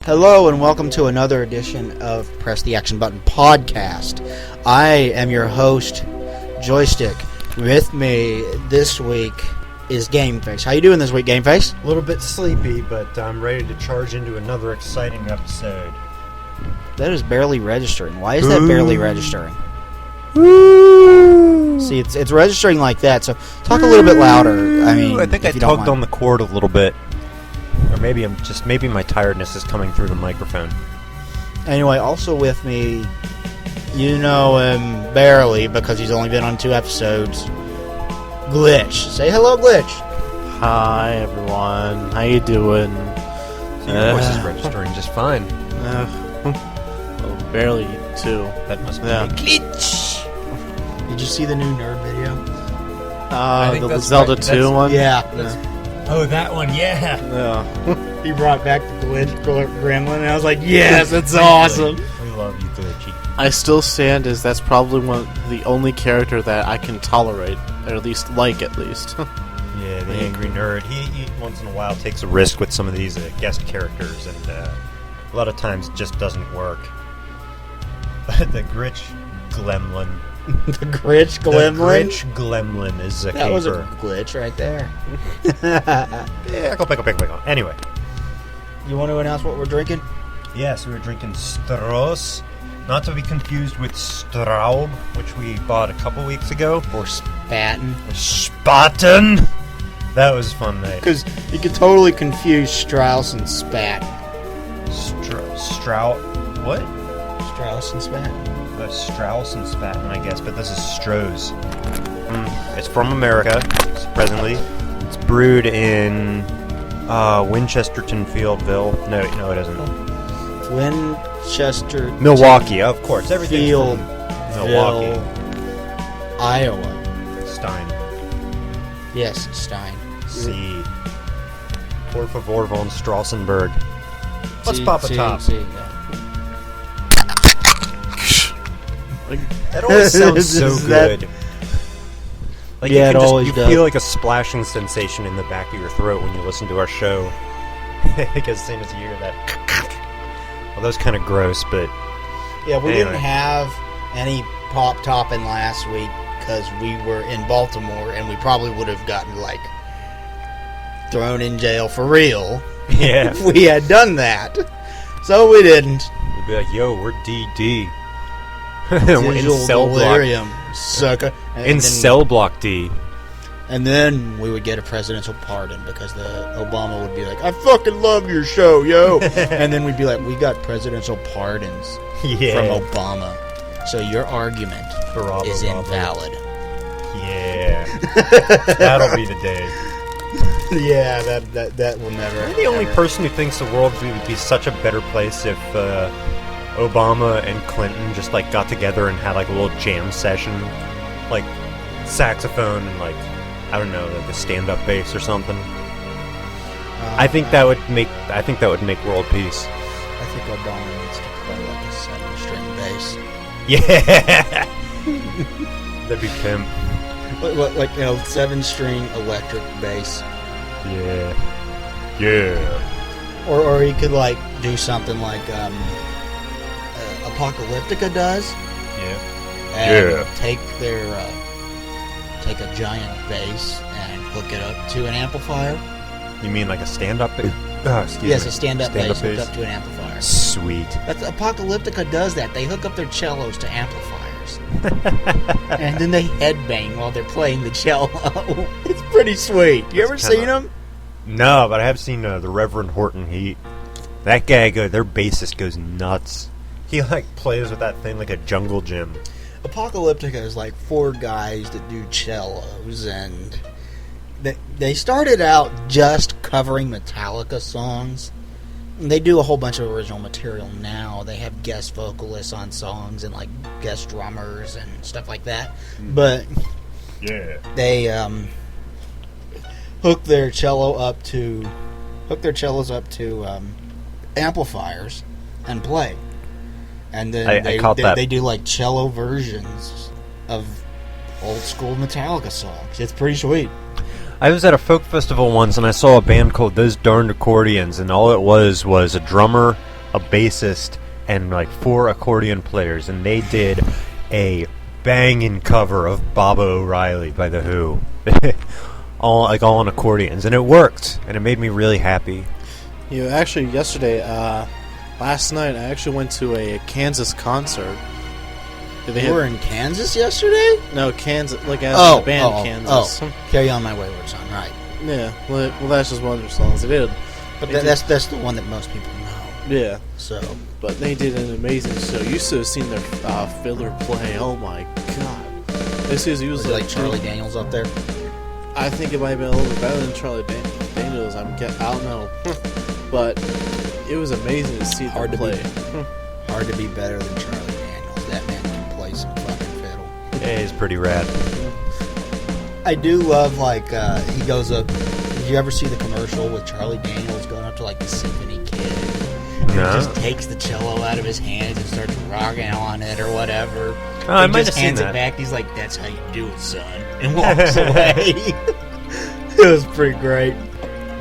Hello and welcome to another edition of Press the Action Button podcast. I am your host, Joystick. With me this week is Gameface. How you doing this week, Gameface? A little bit sleepy, but I'm ready to charge into another exciting episode. That is barely registering. Why is that barely registering? Woo! See, it's registering like that, so talk a little bit louder. I think I tugged on the cord a little bit. Or maybe my tiredness is coming through the microphone. Anyway, also with me, you know him barely because he's only been on 2 episodes. Glitch. Say hello, Glitch. Hi, everyone. How you doing? So your voice is registering just fine. Well, barely, too. That must be Glitch. Did you see the new nerd video? The Zelda 2 one? Yeah. Oh, that one, yeah. He brought back the Glitch Gremlin, and I was like, yes, that's awesome. We love you, Glitchy. I still stand as that's probably the only character that I can tolerate, or at least like, at least. Yeah, the angry nerd. He once in a while takes a risk with some of these guest characters, and a lot of times it just doesn't work. But the Gritch Gremlin. The Gritch Gremlin? The Gritch Gremlin is a That caper. was a glitch right there. Yeah, go pick. Anyway. You want to announce what we're drinking? Yes, we were drinking Stross. Not to be confused with Straub, which we bought a couple weeks ago. Or Spaten. Spaten! That was a fun night. Because you could totally confuse Strauss and Spaten. What? Strauss and Spaten. Strauss and Spaten, I guess, but this is Stroh's. It's from America, presently. It's brewed in Winchesterton Fieldville. No, it isn't. Winchester. Milwaukee, of course. Everything's Field, from Milwaukee. Iowa. Stein. Yes, Stein. C. Por favor von Strassenberg. Let's pop a top. Yeah. That always sounds so good. Like Yeah, it you always you does. feel like a splashing sensation in the back of your throat when you listen to our show. Like as soon as you hear that. Well, that was kind of gross, but Yeah, we Anyway. didn't have any pop topping last week because we were in Baltimore and we probably would have gotten, thrown in jail for real yeah. if we had done that. So we didn't. We'd be like, yo, we're DD. Digital in cell block. delirium, sucker. And In then- cell block D. And then we would get a presidential pardon because the Obama would be like, I fucking love your show, yo. And then we'd be like, we got presidential pardons Yeah. from Obama. So your argument Barack is Obama. invalid. Yeah. That'll be the day. Yeah, that will never. Am I the only person who thinks the world would be such a better place if Obama and Clinton just got together and had a little jam session, saxophone and I don't know, a stand-up bass or something? I think that would make world peace. I think Obama needs to play a 7-string bass. Yeah. That'd be pimp. 7-string electric bass. Yeah. Yeah. Or he could do something like Apocalyptica does. Yeah. And take a giant bass and hook it up to an amplifier. You mean a stand-up bass? Yes, a stand-up bass Stand-up hooked up to an amplifier. Sweet. Apocalyptica does that. They hook up their cellos to amplifiers. And then they headbang while they're playing the cello. It's pretty sweet. You ever seen them? No, but I have seen the Reverend Horton Heat. That guy, their bassist goes nuts. He plays with that thing like a jungle gym. Apocalyptica is 4 guys that do cellos, and they started out just covering Metallica songs. And they do a whole bunch of original material now. They have guest vocalists on songs and guest drummers and stuff like that. But yeah, they hook their cellos up to amplifiers and play. And then they do cello versions of old school Metallica songs. It's pretty sweet. I was at a folk festival once and I saw a band called Those Darned Accordions, and all it was a drummer a bassist, and like 4 accordion players, and they did a banging cover of Baba O'Reilly by The Who. all on accordions, and it worked, and it made me really happy. Actually, yesterday, last night, I actually went to a Kansas concert. You were in Kansas yesterday? No, Kansas, like as the band Kansas. Carry On My Wayward Son, right. Yeah, well, that's just one of their songs they did. But that's the one that most people know. Yeah. So, but they did an amazing show. You should have seen their fiddler play. Oh my god! This is was it like Charlie Daniels up there? I think it might have been a little bit better than Charlie Daniels. I don't know, but it was amazing to see them play. Hard to be better than Charlie Daniels. That man can play some fucking fiddle. Yeah, he's pretty rad. I do love, like, he goes up. Did you ever see the commercial with Charlie Daniels going up to, like, the symphony kid? No. He just takes the cello out of his hands and starts rocking on it or whatever. Oh, I he might just have seen hands that. it back. He's like, "That's how you do it, son," and walks away. It was pretty great.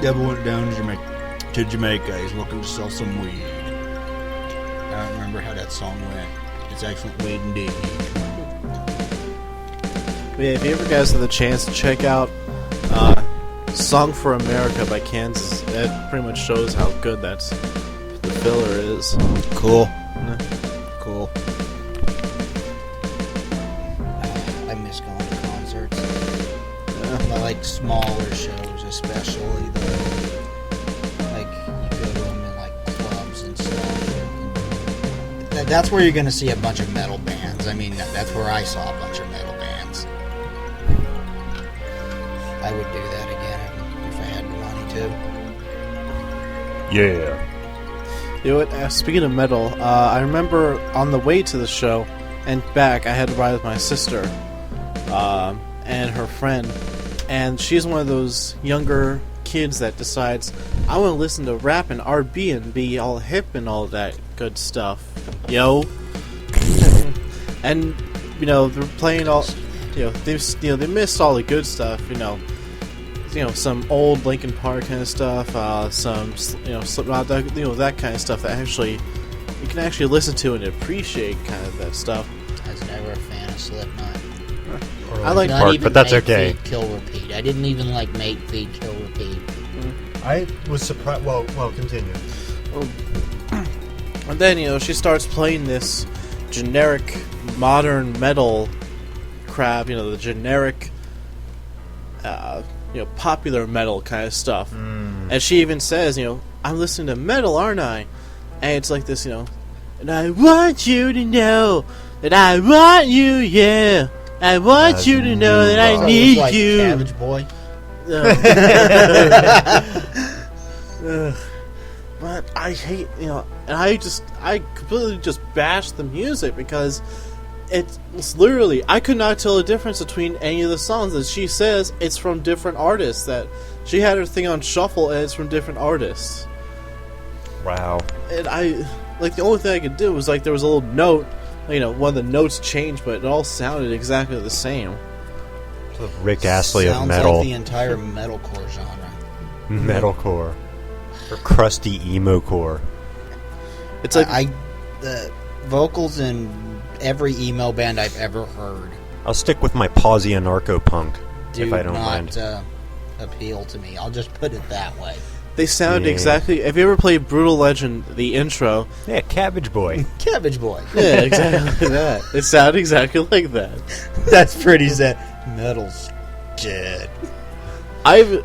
Devil went down to Jamaica. He's looking to sell some weed. I don't remember how that song went. It's excellent weed indeed. Yeah, if you ever guys have the chance to check out "Song for America" by Kansas, that pretty much shows how good the filler is. Cool. Cool. I miss going to concerts. I like smaller shows, especially though. Like you go to them in like clubs and stuff. That's where you're going to see a bunch of metal bands. I mean, that's where I saw a bunch of metal bands. I would do that again if I had the money to. Yeah. You know what? Speaking of metal, I remember on the way to the show and back, I had to ride with my sister and her friend, and she's one of those younger kids that decides, I want to listen to rap and R&B and be all hip and all that good stuff. Yo. And they're playing all, they missed all the good stuff. Some old Linkin Park kind of stuff, some Slipknot, that kind of stuff that actually you can actually listen to and appreciate kind of that stuff. I was never a fan of Slipknot. I like Park, but that's okay. Feed, kill, repeat. I didn't even like Mate, Feed, Kill, Repeat. I was surprised. Well, continue. And then she starts playing this generic modern metal crap. The generic. Popular metal kind of stuff. And she even says, I'm listening to metal, aren't I? And it's like this, and I want you to know that I want you, yeah. I want you to know that I need like you. Cabbage Boy. But I hate, and I completely just bash the music because it's literally, I could not tell the difference between any of the songs that she says it's from different artists. That she had her thing on shuffle and it's from different artists. Wow. And the only thing I could do was there was a little note, one of the notes changed, but it all sounded exactly the same. The Rick Astley Sounds of metal. like the entire metalcore genre. Metalcore. Or crusty emo-core. It's like the vocals in every emo band I've ever heard I'll stick with my Pawsy anarcho-punk, if I don't mind. appeal to me. I'll just put it that way. they sound exactly. Have you ever played Brutal Legend, the intro? Yeah, Cabbage Boy. Cabbage Boy. Yeah, exactly that. It sounded exactly like that. That's pretty sad. Metal's dead. I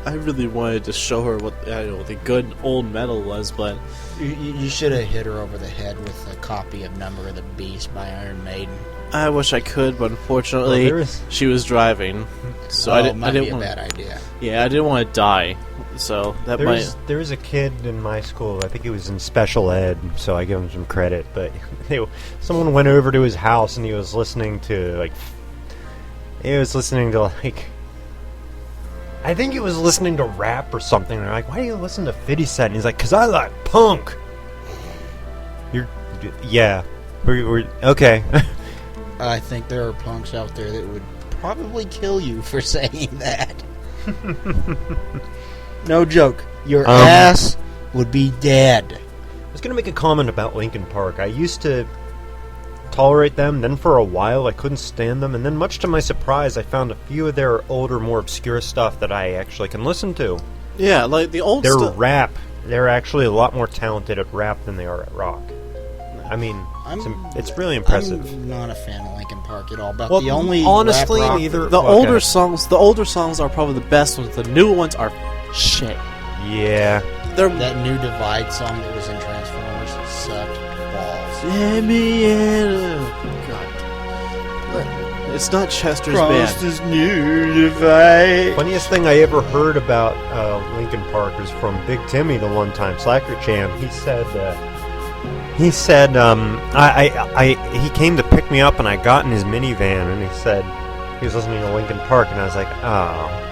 really wanted to show her what the good old metal was, but You should have hit her over the head with a copy of Number of the Beast by Iron Maiden. I wish I could, but unfortunately, she was driving, so I didn't. Might I didn't be a want. bad idea. Yeah, I didn't want to die, so that There was a kid in my school, I think he was in special ed, so I give him some credit, but someone went over to his house and he was listening to, I think he was listening to rap or something. They're like, why do you listen to 50 Cent? And he's like, because I like punk. We're okay. I think there are punks out there that would probably kill you for saying that. No joke. Your ass would be dead. I was going to make a comment about Linkin Park. I used to tolerate them, then for a while I couldn't stand them, and then much to my surprise I found a few of their older, more obscure stuff that I actually can listen to. Yeah, like the old Their stuff. rap, they're actually a lot more talented at rap than they are at rock. I mean, it's really impressive. I'm not a fan of Linkin Park at all, but Well, the only honestly, rap rock neither- The Okay. older songs are probably the best ones. The new ones are shit. Yeah. They're that new Divide song that was in Transformers sucked balls. Let me in. God. It's not Chester's band. this new Divide. Funniest thing I ever heard about Linkin Park was from Big Timmy the one time, Slacker Chan. He said, he came to pick me up and I got in his minivan and he said he was listening to Linkin Park and I was like, oh.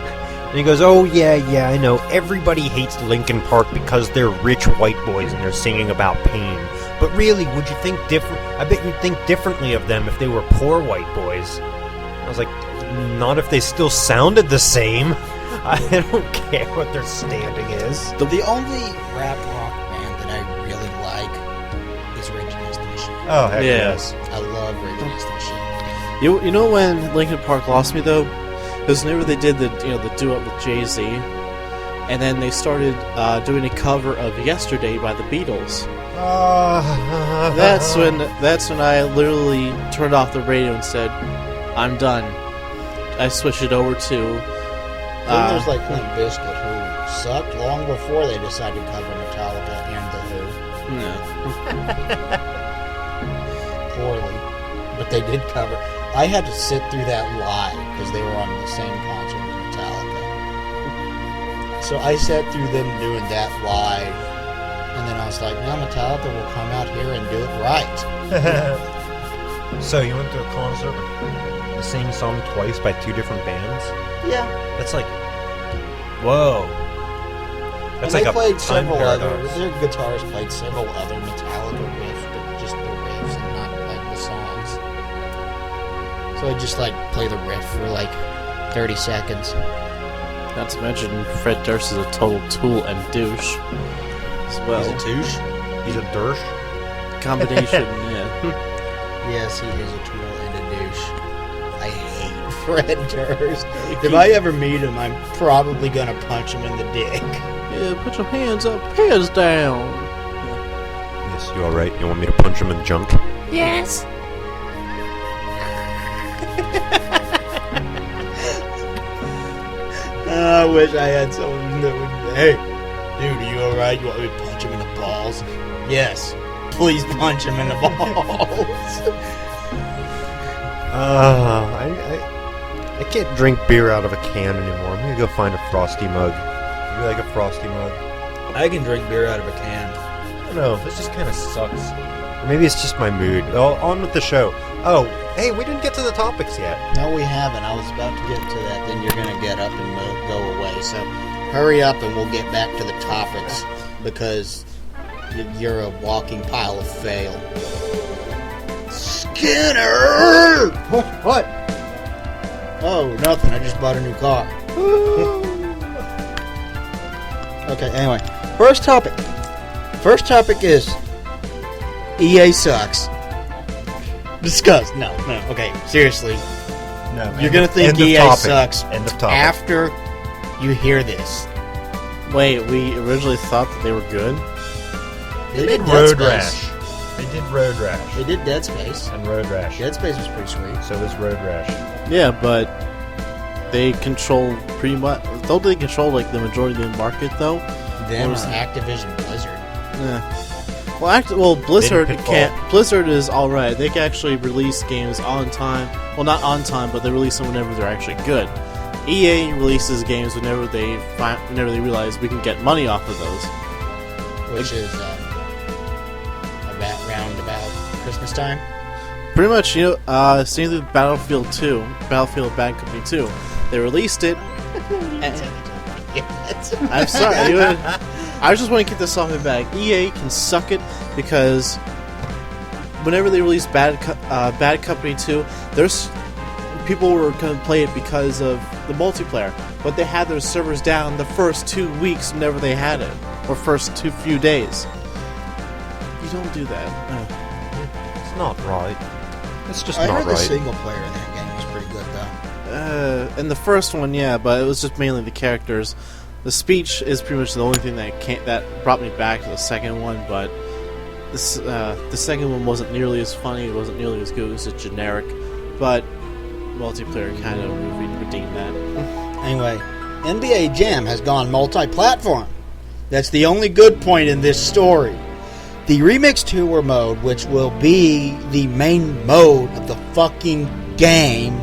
And he goes, oh yeah, I know. Everybody hates Linkin Park because they're rich white boys and they're singing about pain. But really, would you think different? I bet you'd think differently of them if they were poor white boys. I was like, not if they still sounded the same. I don't care what their standing is. The only rap rock band that I really like is Rage Against the Machine. Oh, heck Yeah. yes. I love Rage Against the Machine. You know when Linkin Park lost me though? Because whenever they did the duet with Jay-Z, and then they started doing a cover of Yesterday by the Beatles. That's when I literally turned off the radio and said, I'm done. I switched it over to Then there's like Limp Bizkit, who sucked long before they decided to cover Metallica and The Who. Poorly. But they did cover. I had to sit through that live because they were on the same concert as Metallica. So I sat through them doing that live, and then I was like, now Metallica will come out here and do it right. So you went to a concert with the same song twice by two different bands? Yeah. That's like, whoa. That's And like they a played time several other. paradox. Their guitarist played several other Metallica riffs, but just the riffs and not like the songs. So I just like play the riff for like 30 seconds. not to mention Fred Durst is a total tool and douche as well. He's a douche. He's a Dersh. Combination, yeah. Yes, he is a tool and a douche. I hate Fred Durst. If I ever meet him, I'm probably gonna punch him in the dick. Yeah, put your hands up, hands down. Yes, you alright? You want me to punch him in the junk? Yes. I wish I had someone that would. Hey, dude, are you alright? You want me to punch him in the balls? Yes. Please punch him in the balls. I can't drink beer out of a can anymore. I'm gonna go find a frosty mug. You like a frosty mug? I can drink beer out of a can. I don't know. This just kind of sucks. Or maybe it's just my mood. Oh, on with the show. Oh, hey, we didn't get to the topics yet. No, we haven't. I was about to get to that. Then you're going to get up and go away. So hurry up and we'll get back to the topics because you're a walking pile of fail. Skinner! What? Oh, nothing. I just bought a new car. Okay, anyway. First topic. First topic is EA sucks. Discuss. No. Okay, seriously. No, You're going to think EA sucks End of topic. after you hear this. Wait, we originally thought that they were good? They did Dead Road Space. Rash. They did Road Rash. They did Dead Space. And Road Rash. Dead Space was pretty sweet. So was Road Rash. Yeah, but they control pretty much. Don't they control like the majority of the market though? Them What or was- Activision Blizzard. Yeah. Well, Blizzard Pitfall. can't. Blizzard is all right. They can actually release games on time. Well, not on time, but they release them whenever they're actually good. EA releases games whenever they realize we can get money off of those. Which is about Christmas time. Pretty much, same with Battlefield 2, Battlefield Bad Company 2. They released it. I'm sorry. I just want to get this off my bag. EA can suck it because whenever they release Bad Company 2, there's people were going to play it because of the multiplayer, but they had their servers down the first 2 weeks whenever they had it. or first few days. You don't do that. It's not right. It's just I not heard the right. single player in that game was pretty good, though. In the first one, yeah, but it was just mainly the characters. The speech is pretty much the only thing that brought me back to the second one, but the second one wasn't nearly as funny, it wasn't nearly as good, it was just generic, but multiplayer kind of redeemed that. Anyway, NBA Jam has gone multi-platform. That's the only good point in this story. The Remix Tour mode, which will be the main mode of the fucking game,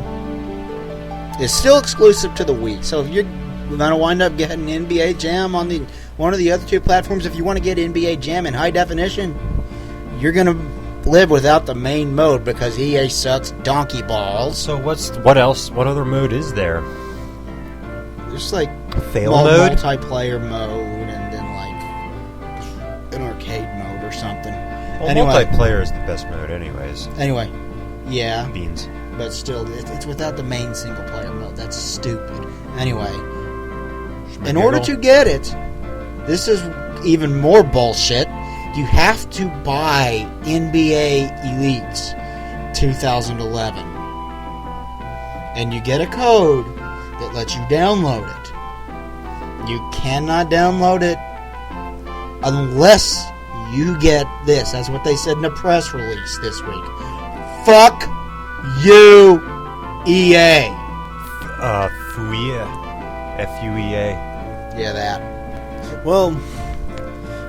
is still exclusive to the Wii. So if you're going to wind up getting NBA Jam on one of the other two platforms, if you want to get NBA Jam in high definition, you're going to live without the main mode because EA sucks donkey balls. So what else? What other mode is there? There's like Fail mode? multiplayer mode, and then like an arcade mode or something. Well, Anyway. multiplayer is the best mode, anyways. Anyway, yeah, Beans. but still, it's without the main single player mode. That's stupid. Anyway, in order to get it, this is even more bullshit. You have to buy NBA Elites 2011. And you get a code that lets you download it. You cannot download it unless you get this. That's what they said in a press release this week. Fuck you, EA. FUEA. F-U-E-A. Yeah, that. Well,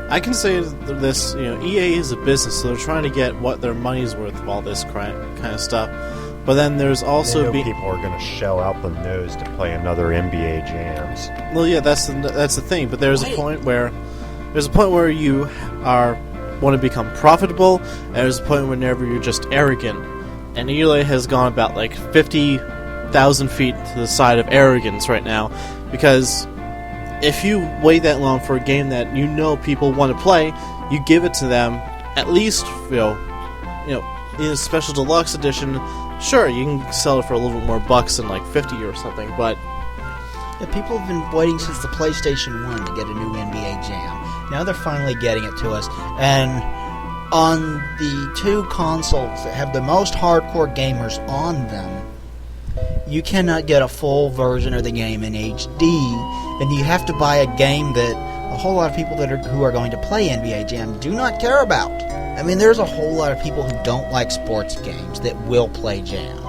I can say this, EA is a business, so they're trying to get what their money's worth of all this kind of stuff. But then there's also people are going to shell out the nose to play another NBA Jams. Well, yeah, that's the thing. But there's a point where you want to become profitable, and there's a point whenever you're just arrogant. And EA has gone about like 50,000 feet to the side of arrogance right now, because if you wait that long for a game that people want to play, you give it to them at least in a special deluxe edition. Sure, you can sell it for a little bit more bucks than like 50 or something, but Yeah, people have been waiting since the PlayStation 1 to get a new NBA Jam. Now they're finally getting it to us. And on the two consoles that have the most hardcore gamers on them, you cannot get a full version of the game in HD, and you have to buy a game that a whole lot of people who are going to play NBA Jam do not care about. I mean, there's a whole lot of people who don't like sports games that will play Jam.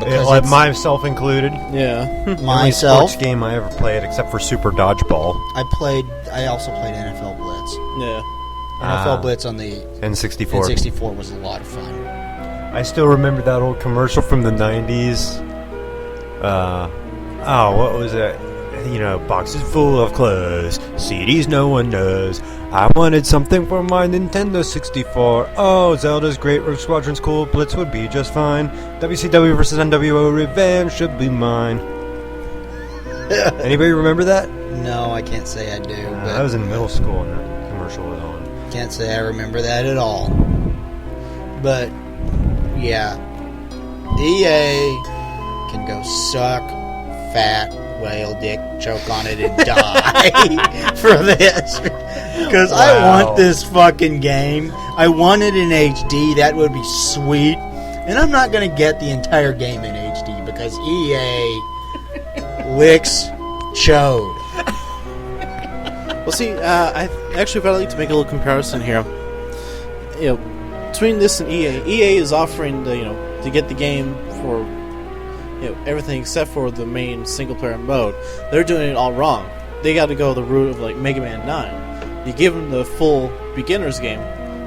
Because myself included. yeah. Only myself, sports game I ever played, except for Super Dodgeball. I also played NFL Blitz. Yeah. NFL Blitz on the N64. N64 was a lot of fun. I still remember that old commercial from the 90s. What was it? Boxes full of clothes, CDs no one knows. I wanted something for my Nintendo 64. Oh, Zelda's great, Rogue Squadron's cool, Blitz would be just fine. WCW versus NWO revenge should be mine. Anybody remember that? No, I can't say I do. But I was in middle school when that commercial was on. can't say I remember that at all. But yeah, EA can go suck fat whale dick, choke on it, and die for this. Because I want this fucking game. I want it in HD. That would be sweet. And I'm not going to get the entire game in HD because EA licks chode. Well, see, I actually would like to make a little comparison here. Between this and EA is offering to get the game for everything except for the main single player mode. They're doing it all wrong. They got to go the route of like Mega Man 9. You give them the full beginner's game,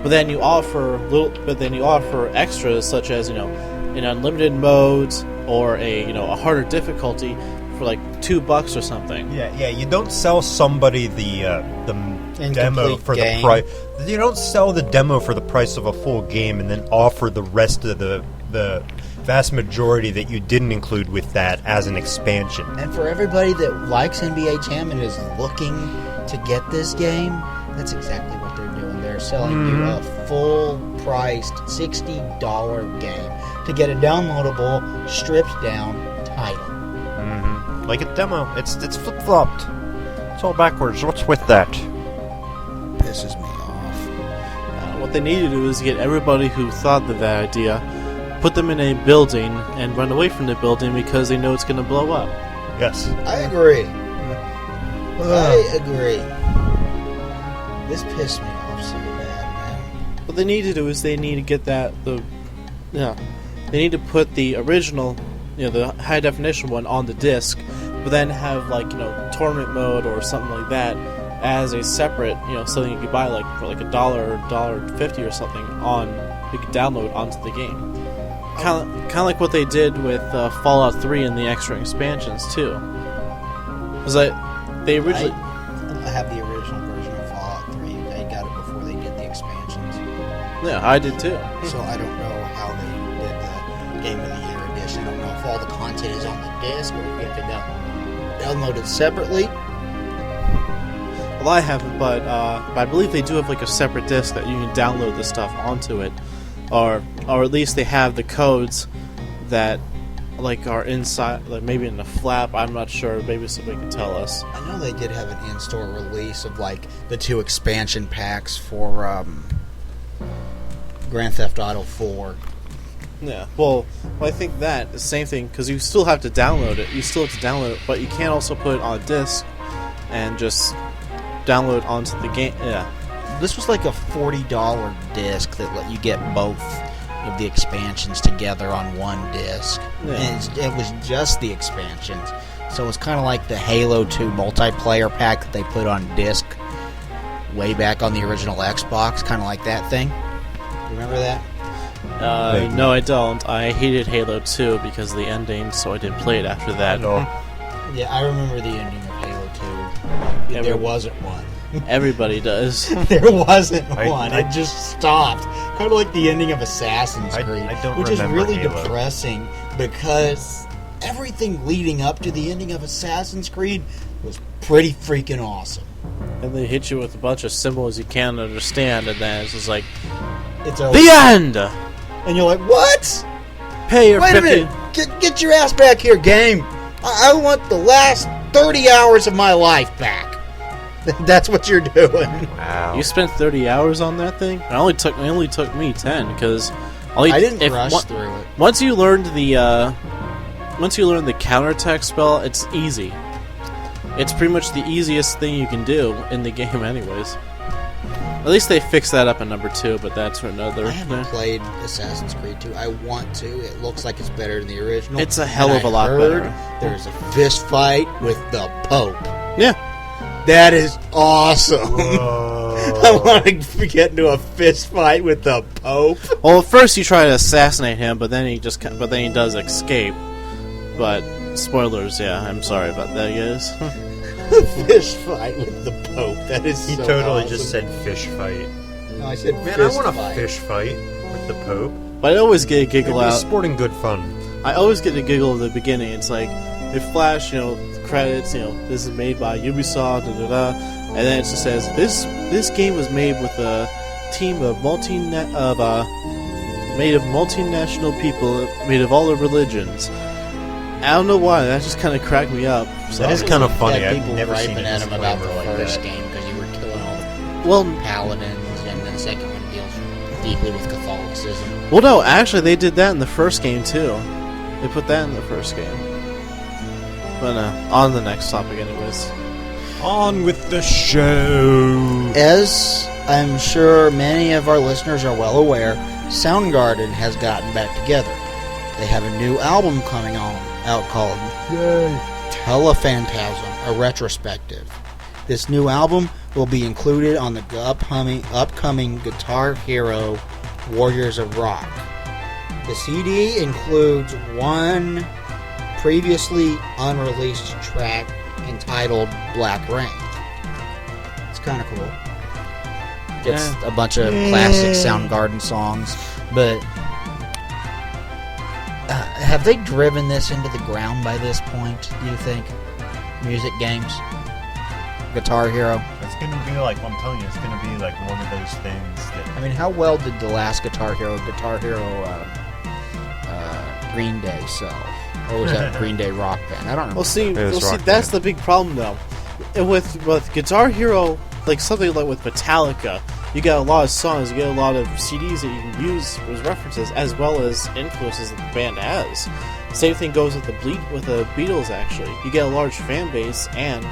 but then you offer extras such as an unlimited modes or a harder difficulty for like $2 or something. Yeah. You don't sell somebody the demo for game. the price. You don't sell the demo for the price of a full game and then offer the rest of the vast majority that you didn't include with that as an expansion. And for everybody that likes NBA Jam and is looking to get this game, that's exactly what they're doing. They're selling you a full-priced $60 game to get a downloadable, stripped-down title. Like a demo. It's flip-flopped. It's all backwards. What's with that? Pisses me off. What they need to do is get everybody who thought of that idea, put them in a building, and run away from the building because they know it's going to blow up. Yes. I agree. I agree. This pissed me off so bad, man. What they need to do is they need to get they need to put the original, the high definition one on the disc, but then have tournament mode or something like that as a separate, something you could buy for like $1 or $1.50 or something you could download onto the game. Kind of like what they did with Fallout 3 and the extra expansions too. Because they originally I have the original version of Fallout 3. They got it before they did the expansions. Yeah, I did too. So I don't know how they did the Game of the Year edition. I don't know if all the content is on the disc or if you have to download it separately. Well, I haven't, but I believe they do have a separate disc that you can download the stuff onto it, or at least they have the codes that are inside, maybe in the flap. I'm not sure. Maybe somebody can tell us. I know they did have an in-store release of the 2 expansion packs for Grand Theft Auto 4. Yeah. Well, I think that the same thing because you still have to download it. You still have to download it, but you can't also put it on a disc and just download onto the game. Yeah. This was like a $40 disc that let you get both of the expansions together on one disc. Yeah. And it was just the expansions. So it was kind of like the Halo 2 multiplayer pack that they put on disc way back on the original Xbox, kind of like that thing. Remember that? No, I don't. I hated Halo 2 because of the ending, so I didn't play it after that. Yeah, I remember the ending of Halo 2. There wasn't one. Everybody does. There wasn't one. I It just stopped. Kind of like the ending of Assassin's Creed, I don't which is remember really Halo. depressing because everything leading up to the ending of Assassin's Creed was pretty freaking awesome. And they hit you with a bunch of symbols you can't understand, and then it's just like, It's over. the end! And you're like, what? Pay your Wait a 50... minute. Get your ass back here, game. I want the last 30 hours of my life back. That's what you're doing. Wow. You spent 30 hours on that thing? It only took me 10, because... I didn't rush through it. Once you learned the counterattack spell, it's easy. It's pretty much the easiest thing you can do in the game anyways. At least they fixed that up in number 2, but that's for another... I haven't played Assassin's Creed 2. I want to. It looks like it's better than the original. It's a hell of a And lot I heard better. There's a fist fight with the Pope. Yeah. That is awesome. Whoa. I want to get into a fist fight with the Pope. Well, at first you try to assassinate him, but then he does escape. But spoilers, yeah, I'm sorry about that, guys. Fist fight with the Pope. That is He so totally awesome. just said fish fight. No, I said Man, fist I want a fight. fish fight with the Pope. But I always get a It'd giggle be out. sporting good fun. I always get a giggle at the beginning. It's like it flash, credits. This is made by Ubisoft, and then it just says this game was made with a team of made of multinational people, made of all the religions. I don't know why. That just kind of cracked me up. So, That is kind of funny. Yeah, I've people never seen griping a at him about the disclaimer like first that. game because you were killing all the well, paladins, and the second one deals deeply with Catholicism. well, no. Actually, they did that in the first game too. They put that in the first game. But on the next topic, anyways. On with the show. As I'm sure many of our listeners are well aware, Soundgarden has gotten back together. They have a new album coming out called Telephantasm, a retrospective. This new album will be included on the upcoming Guitar Hero Warriors of Rock. The CD includes one previously unreleased track entitled Black Rain. It's kind of cool. It's a bunch of classic Soundgarden songs, but have they driven this into the ground by this point, do you think? Music games? Guitar Hero? It's going to be like, I'm telling you, it's going to be like one of those things that... I mean, how well did the last Guitar Hero Green Day sell? Or was that Green Day Rock Band? I don't remember. Well, see, was Rock that's Band. the big problem, though. with Guitar Hero, like something like with Metallica, you got a lot of songs, you get a lot of CDs that you can use as references, as well as influences that the band has. Same thing goes with the Beatles. Actually, you get a large fan base, and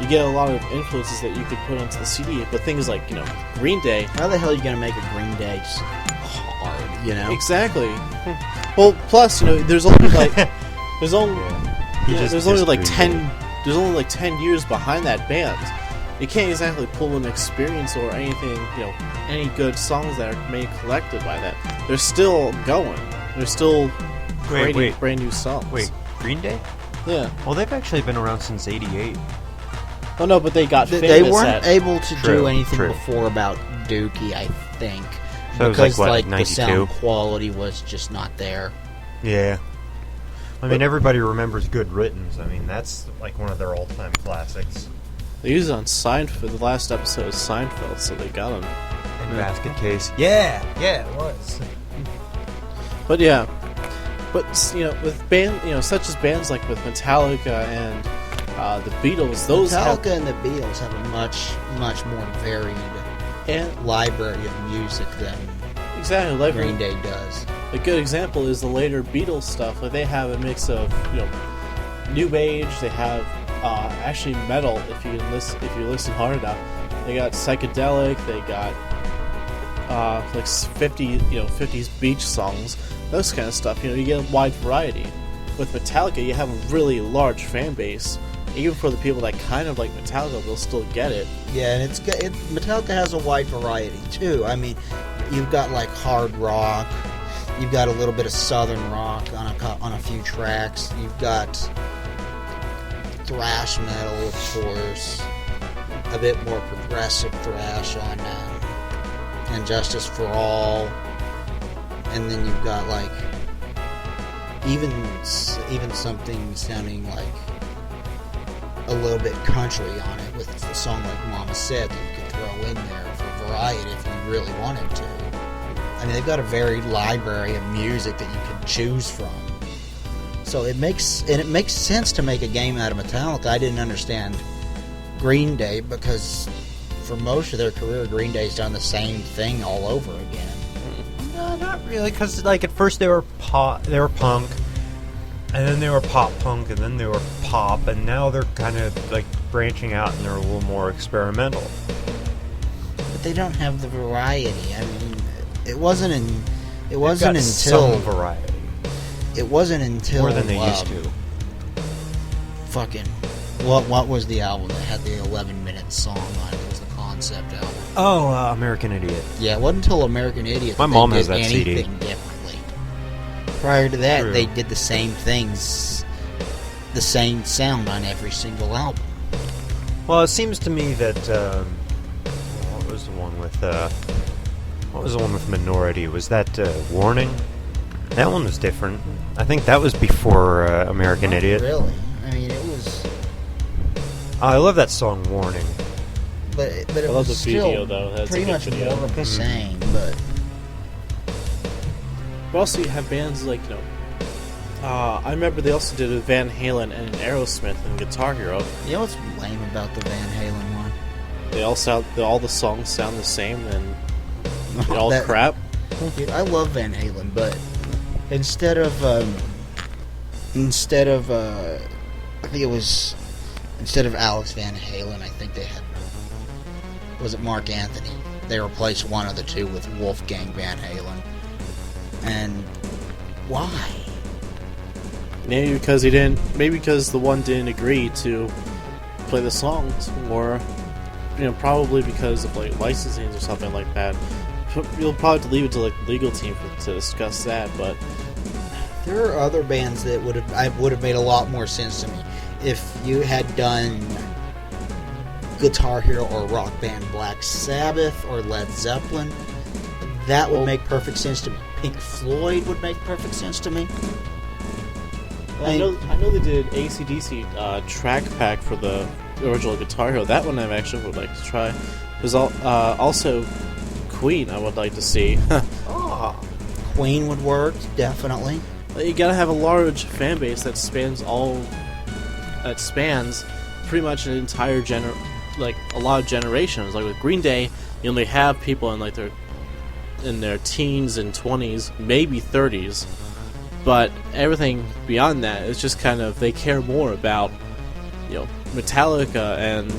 you get a lot of influences that you could put onto the CD. But things like Green Day. How the hell are you gonna make a Green Day hard? Exactly. Well, plus there's only like there's only there's only like 10 years behind that band. You can't exactly pull an experience or anything, any good songs that are made collected by that. They're still going. They're still creating brand new songs. Wait, Green Day? Yeah. Well, they've actually been around since '88. Oh no, but they got famous. They weren't able to True, do anything true. before about Dookie, I think, So it was because like, what, the 92? sound quality was just not there. Yeah. I mean, everybody remembers Good Riddance. I mean, that's like one of their all-time classics. They used it on Seinfeld. The last episode of Seinfeld, so they got them. And Basket Case. Yeah, it was. But yeah, with such as bands like with Metallica and the Beatles, those Metallica and the Beatles have a much more varied and library of music than exactly like Green Day does. A good example is the later Beatles stuff. Like they have a mix of new age. They have actually metal. If you listen hard enough, they got psychedelic. They got like 50s beach songs, those kind of stuff. You get a wide variety. With Metallica, you have a really large fan base. Even for the people that kind of like Metallica, they'll still get it. Yeah, and Metallica has a wide variety too. I mean, you've got like hard rock. You've got a little bit of southern rock on a few tracks. You've got thrash metal, of course, a bit more progressive thrash on And Justice for All, and then you've got like even something sounding like a little bit country on it with a song like Mama Said that you could throw in there for variety if you really wanted to. I mean, they've got a varied library of music that you can choose from. So it makes sense to make a game out of Metallica. I didn't understand Green Day because for most of their career, Green Day's done the same thing all over again. No, not really, because like at first they were punk, and then they were pop punk, and then they were pop, and now they're kind of like branching out and they're a little more experimental. But they don't have the variety. I mean, it wasn't They've until got some variety. It wasn't until More than they used to. Fucking what was the album that had the 11-minute song on it? It was the concept album. Oh, American Idiot. Yeah, it wasn't until American Idiot My that mom they has did that CD. anything differently. Prior to that, True. they did the same things, the same sound on every single album. Well, it seems to me that what was the one with Minority? Was that Warning? That one was different. I think that was before American Idiot. Really? I mean, it was, I love that song Warning. but it I love was the still video, though. That's a pretty good much video. more of the same. But But also you have bands like I remember they also did a Van Halen and an Aerosmith and Guitar Hero. you know what's lame about the Van Halen one? They all the songs sound the same and they're all That- crap. Dude, I love Van Halen, but instead of I think it was instead of Alex Van Halen, I think they had, was it Mark Anthony? They replaced one of the two with Wolfgang Van Halen. And why? Maybe because the one didn't agree to play the songs, or probably because of like licensing or something like that. You'll probably have to leave it to like the legal team to discuss that, but There are other bands that would have made a lot more sense to me if you had done Guitar Hero or rock band Black Sabbath or Led Zeppelin. That would make perfect sense to me. Pink Floyd would make perfect sense to me. I know they did AC/DC track pack for the original Guitar Hero. That one I actually would like to try. There's also Queen I would like to see. Queen would work, definitely. You gotta have a large fan base that spans pretty much an entire like a lot of generations. Like with Green Day, you only have people in like their teens and 20s, maybe 30s. But everything beyond that is just kind of, they care more about, Metallica and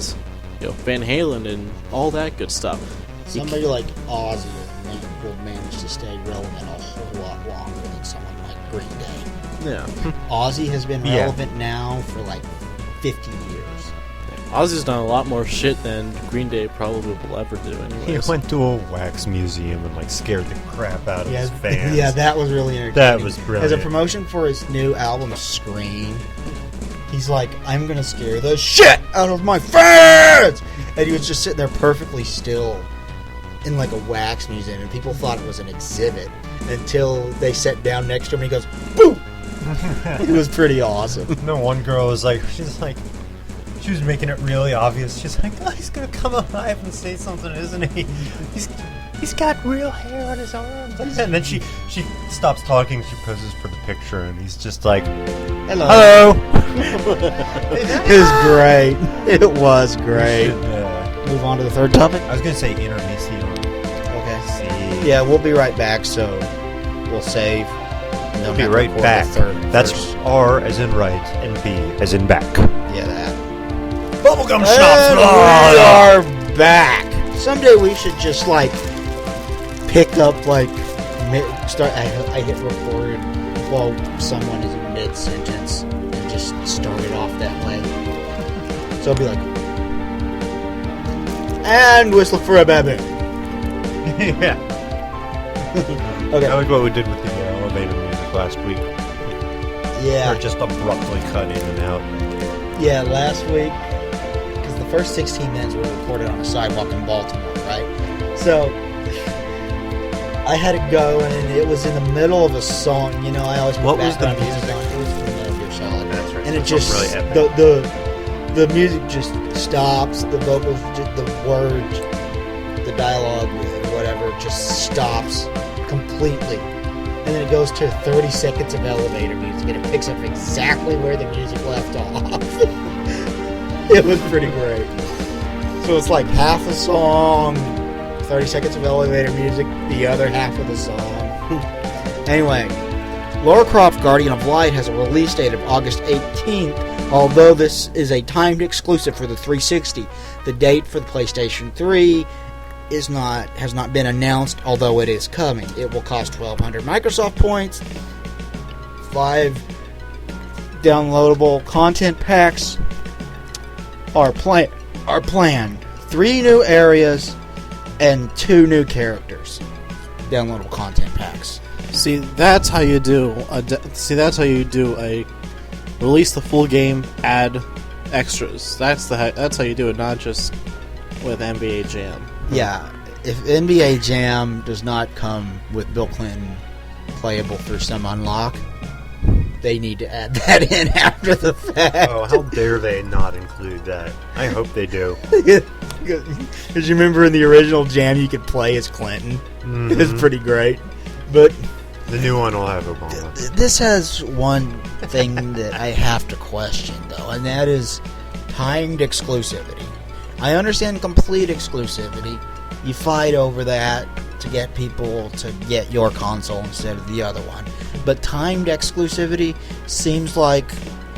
Van Halen and all that good stuff. Somebody like Ozzy will manage to stay relevant a whole lot longer than someone like Green Day. Yeah. Ozzy has been relevant now for like 50 years. Ozzy's done a lot more shit than Green Day probably will ever do anyways. He went to a wax museum and like scared the crap out of his fans. Yeah, that was really entertaining. That was brilliant. As a promotion for his new album, Scream, he's like, I'm gonna scare the shit out of my fans! And he was just sitting there perfectly still in like a wax museum, and people thought it was an exhibit until they sat down next to him and he goes, boo! It was pretty awesome. No, one girl was like, she was making it really obvious. She's like, oh, he's gonna come alive and say something, isn't he? He's got real hair on his arms. And then she stops talking, she poses for the picture, and he's just like, Hello. It was great. It was great. Move on to the third topic. I was gonna say intermission. Okay. See. Yeah, we'll be right back, so we'll save. We'll be right back. That's first. R as in right and B as in back. Yeah, that. Bubblegum And shops. we are back. Someday we should just like pick up like start. I hit record while someone is in mid sentence and just start it off that way. So it'll be like, and whistle for a baby. Yeah. Okay. I like what we did with the elevator music last week. Yeah. Or just abruptly cut in and out. Yeah, last week, because the first 16 minutes were recorded on a sidewalk in Baltimore, right? So, I had to go, and it was in the middle of a song. You know, I always put What was the background music? on. It was from Metal Gear Solid. That's right. And it That's just, really epic. the music just stops, the vocals, the words, the dialogue, whatever, just stops completely. And then it goes to 30 seconds of elevator music, and it picks up exactly where the music left off. It was pretty great. So it's like half a song, 30 seconds of elevator music, the other half of the song. Anyway, Lara Croft Guardian of Light has a release date of August 18th, although this is a timed exclusive for the 360. The date for the PlayStation 3 has not been announced, although it is coming. It will cost 1,200 Microsoft points. 5 downloadable content packs are planned. 3 new areas and 2 new characters. Downloadable content packs. See, that's how you do a release the full game, add extras. That's how you do it, not just with NBA Jam. Yeah, if NBA Jam does not come with Bill Clinton playable through some unlock, they need to add that in after the fact. Oh, how dare they not include that? I hope they do. Because you remember in the original Jam you could play as Clinton. Mm-hmm. It's pretty great. But The new one will have Obama. this has one thing that I have to question, though, and that is timed exclusivity. I understand complete exclusivity. You fight over that to get people to get your console instead of the other one. But timed exclusivity seems like,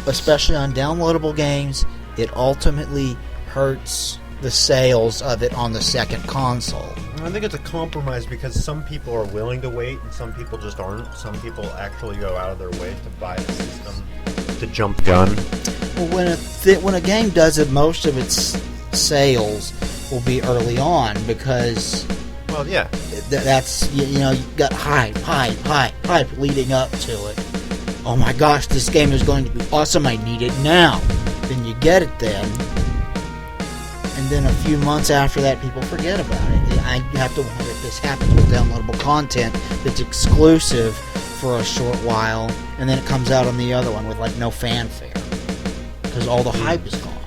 especially on downloadable games, it ultimately hurts the sales of it on the second console. I think it's a compromise because some people are willing to wait and some people just aren't. Some people actually go out of their way to buy the system to jump the gun. Well, when a game does it, most of its sales will be early on because Well, yeah. that's you know, you got hype leading up to it. Oh my gosh, this game is going to be awesome, I need it now. Then you get it then, and then a few months after that people forget about it. I have to wonder if this happens with downloadable content that's exclusive for a short while, and then it comes out on the other one with like no fanfare because all the hype is gone.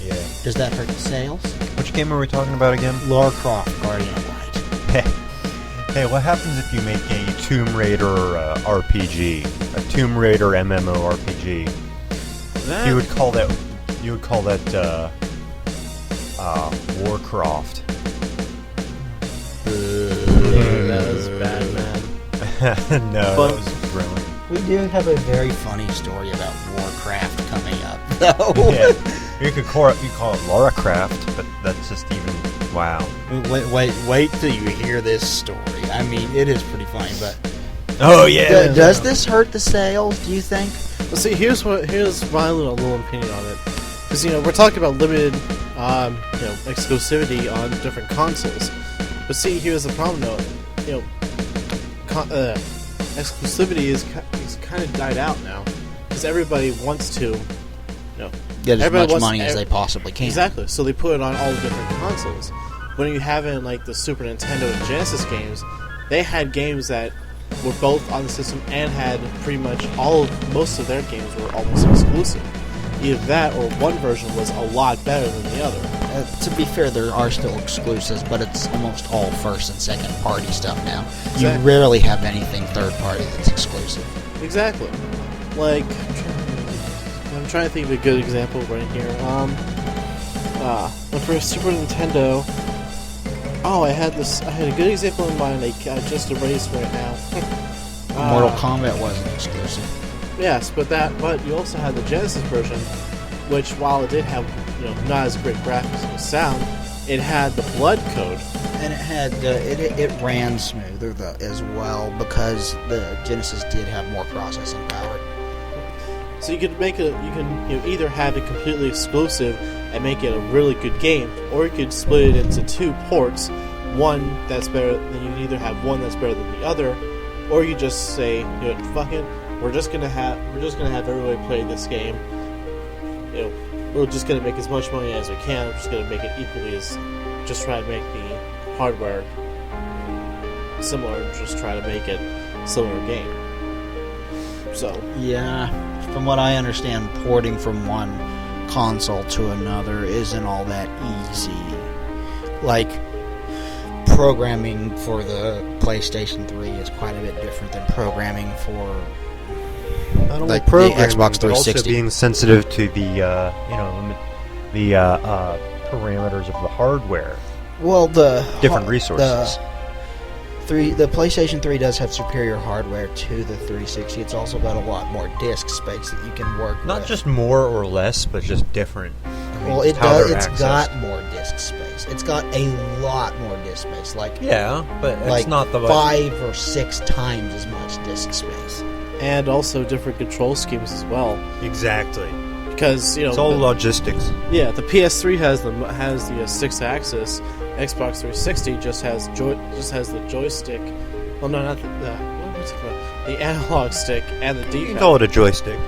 Yeah. Does that hurt the sales? Which game are we talking about again? Lara Croft, Guardian of Light. Hey, what happens if you make a Tomb Raider RPG? A Tomb Raider MMORPG? You would call that You would call that Warcraft. That was bad, man. No, But- that was brilliant. We do have a very funny story about Warcraft coming up, though. Yeah, you call it Lara Croft, but that's just even wow. Wait till you hear this story. I mean, it is pretty funny, but Oh yeah. does this hurt the sales, do you think? Well, see, here's my little opinion on it. Because, we're talking about limited, exclusivity on different consoles. But see, here's the problem, though. Exclusivity is kind of died out now. Because everybody wants to, Get as everybody much wants money as they possibly can. Exactly. So they put it on all the different consoles. When you have it in, like, the Super Nintendo and Genesis games, they had games that were both on the system and had pretty much most of their games were almost exclusive. Either that or one version was a lot better than the other. To be fair, there are still exclusives, but it's almost all first and second party stuff now. You Exactly. rarely have anything third party that's exclusive. Exactly. Like, I'm trying to think of a good example right here. For Super Nintendo, I had a good example in mind. Like, I just erased right now. Mortal Kombat wasn't exclusive. Yes, but you also had the Genesis version, which while it did have not as great graphics and sound, it had the blood code. And it had it ran smoother as well because the Genesis did have more processing power. So you could either have it completely exclusive and make it a really good game, or you could split it into two ports. One that's better. Then you can either have one that's better than the other, or you just say, fuck it. We're just gonna have everybody play this game. We're just gonna make as much money as we can. We're just gonna make it equally as, just try to make the hardware similar. Just try to make it a similar game. So Yeah, from what I understand, porting from one console to another isn't all that easy. Like, programming for the PlayStation 3 is quite a bit different than programming for Not only like the programming, Xbox but also 360. being sensitive to the parameters of the hardware, well the different resources. The PlayStation 3 does have superior hardware to the 360. It's also got a lot more disk space that you can work Not with. just more or less, but just different. I mean, Well, just it how does. they're It's accessed. got more disk space. It's got a lot more disk space. Like Yeah, but it's like not the 5 or 6 times as much disk space. and also different control schemes as well. Exactly. Because It's all logistics. the PS3 has the 6-axis. Xbox 360 just has the joystick. Well, no, not what's it called? The analog stick and the You D-pad. can call it a joystick.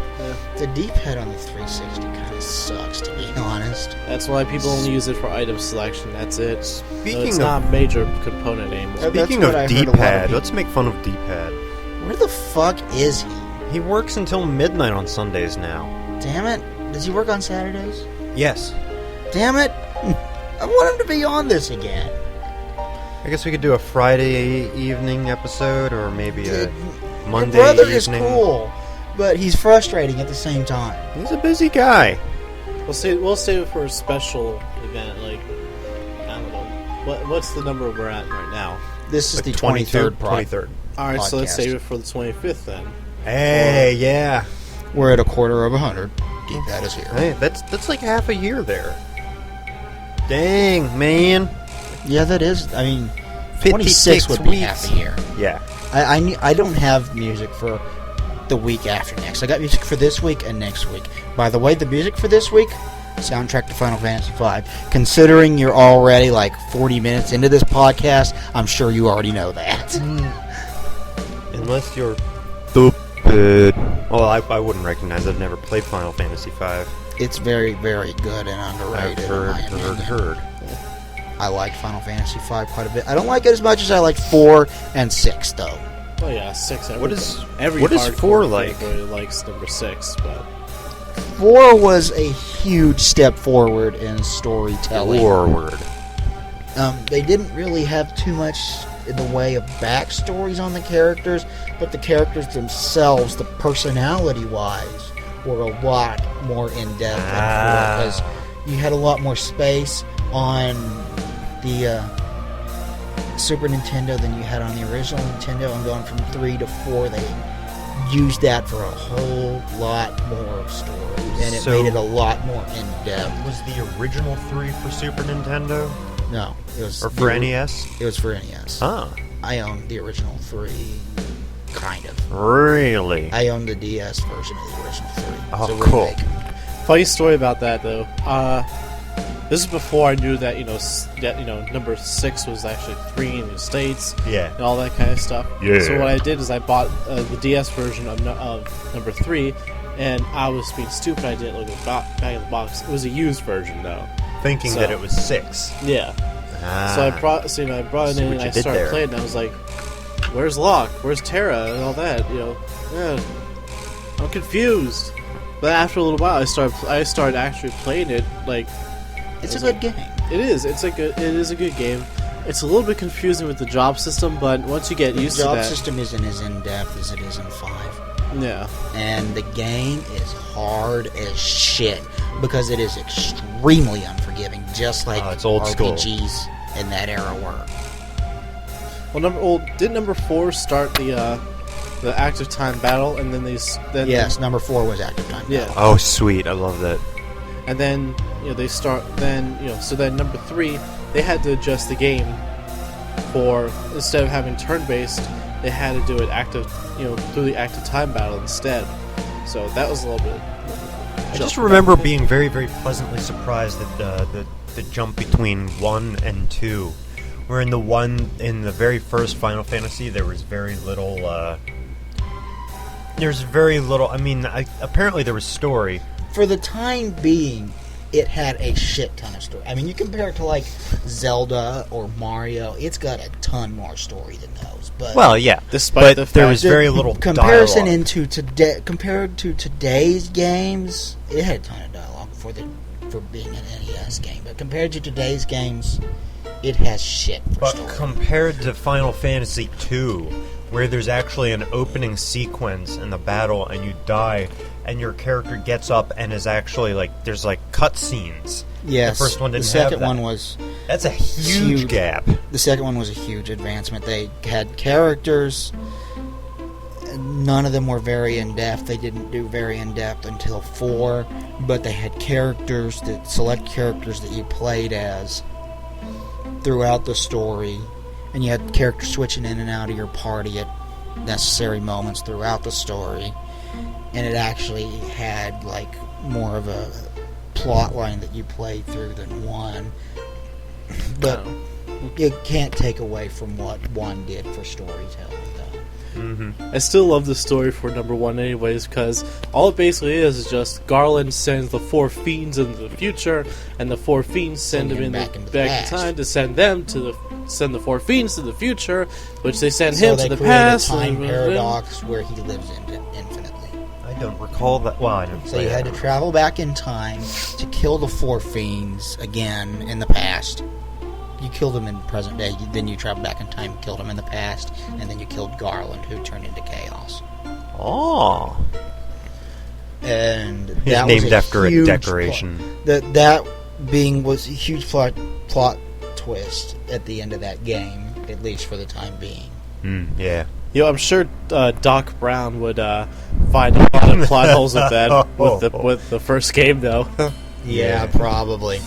The D-pad on the 360 kind of sucks, to be honest. That's why people only use it for item selection. That's it. So Speaking it's of not a major component anymore. That's speaking what of I heard a lot of D-pad, people- let's make fun of D-pad. Where the fuck is he? He works until midnight on Sundays now. Damn it! Does he work on Saturdays? Yes. Damn it! I want him to be on this again. I guess we could do a Friday evening episode, or maybe a Monday Your brother evening. is cool, but he's frustrating at the same time. He's a busy guy. We'll save it for a special event. Like, I don't know. What's the number we're at right now? This is Like the 23rd. 23rd. All right, so let's Podcast. save it for the 25th then. Hey, yeah. We're at 1/4 D-pad is here. Hey, that's like half a year there. Dang, man. Yeah, that is. I mean, 56 26 would be weeks. half a year. Yeah. I don't have music for the week after next. I got music for this week and next week. By the way, the music for this week, soundtrack to Final Fantasy V. Considering you're already like 40 minutes into this podcast, I'm sure you already know that. Unless you're stupid. Well, I wouldn't recognize it. I've never played Final Fantasy V. It's very, very good and underrated. I've heard, in my opinion. heard. I like Final Fantasy V quite a bit. I don't like it as much as I like 4 and 6, though. Oh yeah, 6. What is hardcore 4 like? fanboy likes number 6, but 4 was a huge step forward in storytelling. Forward. They didn't really have too much in the way of backstories on the characters, but the characters themselves, the personality-wise, were a lot more in depth because you had a lot more space on the Super Nintendo than you had on the original Nintendo. And going from 3 to 4, they used that for a whole lot more stories, and it made it a lot more in depth. Was the original 3 for Super Nintendo? No, it was for NES. It was for NES. Ah, I owned the original 3, kind of. really? I owned the DS version of the original 3. Oh, so cool. Funny story about that though. This is before I knew that number 6 was actually 3 in the States. Yeah. And all that kind of stuff. Yeah. So what I did is I bought the DS version of number 3, and I was being stupid. I didn't look at the back of the box. It was a used version though. Thinking that it was 6. Yeah. Ah. So I brought it in and I started playing, and I was like, "Where's Locke? Where's Terra?" and all that. Yeah, I'm confused. But after a little while, I started actually playing it. Like, It's a good game. it is. It is a good game. It's a little bit confusing with the job system, but once you get used to The that, job system isn't as in depth as it is in 5. yeah. And the game is hard as shit because it is extremely unforgiving, just like it's old school. RPGs in that era were. Well, didn't number 4 start the active time battle, and then Yes, number 4 was active time. Yeah. battle. Oh, sweet! I love that. And then they start. So then number 3, they had to adjust the game for, instead of having turn-based, they had to do it active, through the active time battle instead. So that was a little bit. I just remember being very, very pleasantly surprised at the jump between 1 and 2. Where in the very first Final Fantasy, there was very little. I mean, apparently there was story. For the time being, it had a shit ton of story. I mean, you compare it to like Zelda or Mario, it's got a ton more story than those. But Well, yeah, Despite the there fact was that very little comparison dialogue. compared to today's games, it had a ton of dialogue for being an NES game. But compared to today's games, it has shit for But story. compared to Final Fantasy II, where there's actually an opening sequence in the battle and you die and your character gets up and is actually there's cutscenes. Yes, The first one didn't the second have that. one was That's a huge huge. gap. The second one was a huge advancement. They had characters. None of them were very in-depth. They didn't do very in-depth until 4, but they had characters, select characters that you played as throughout the story, and you had characters switching in and out of your party at necessary moments throughout the story, and it actually had more of a plot line that you played through than 1. But you can't take away from what 1 did for storytelling, though. Mm-hmm. I still love the story for number 1 anyways, because all it basically is just Garland sends the 4 fiends into the future, and the 4 fiends send him back in time to send the 4 fiends to the future, which they send him to the past. So they create a time paradox where he lives infinitely. I don't recall that. Well, I didn't So play you had that. to travel back in time to kill the 4 fiends again in the past. You killed them in present day, then you traveled back in time, killed them in the past, and then you killed Garland, who turned into Chaos. Oh. And He's that named was a after a huge decoration. That was a huge plot twist at the end of that game, at least for the time being. Yeah. I'm sure Doc Brown would find a lot of plot holes with that with the first game, though. Yeah, probably.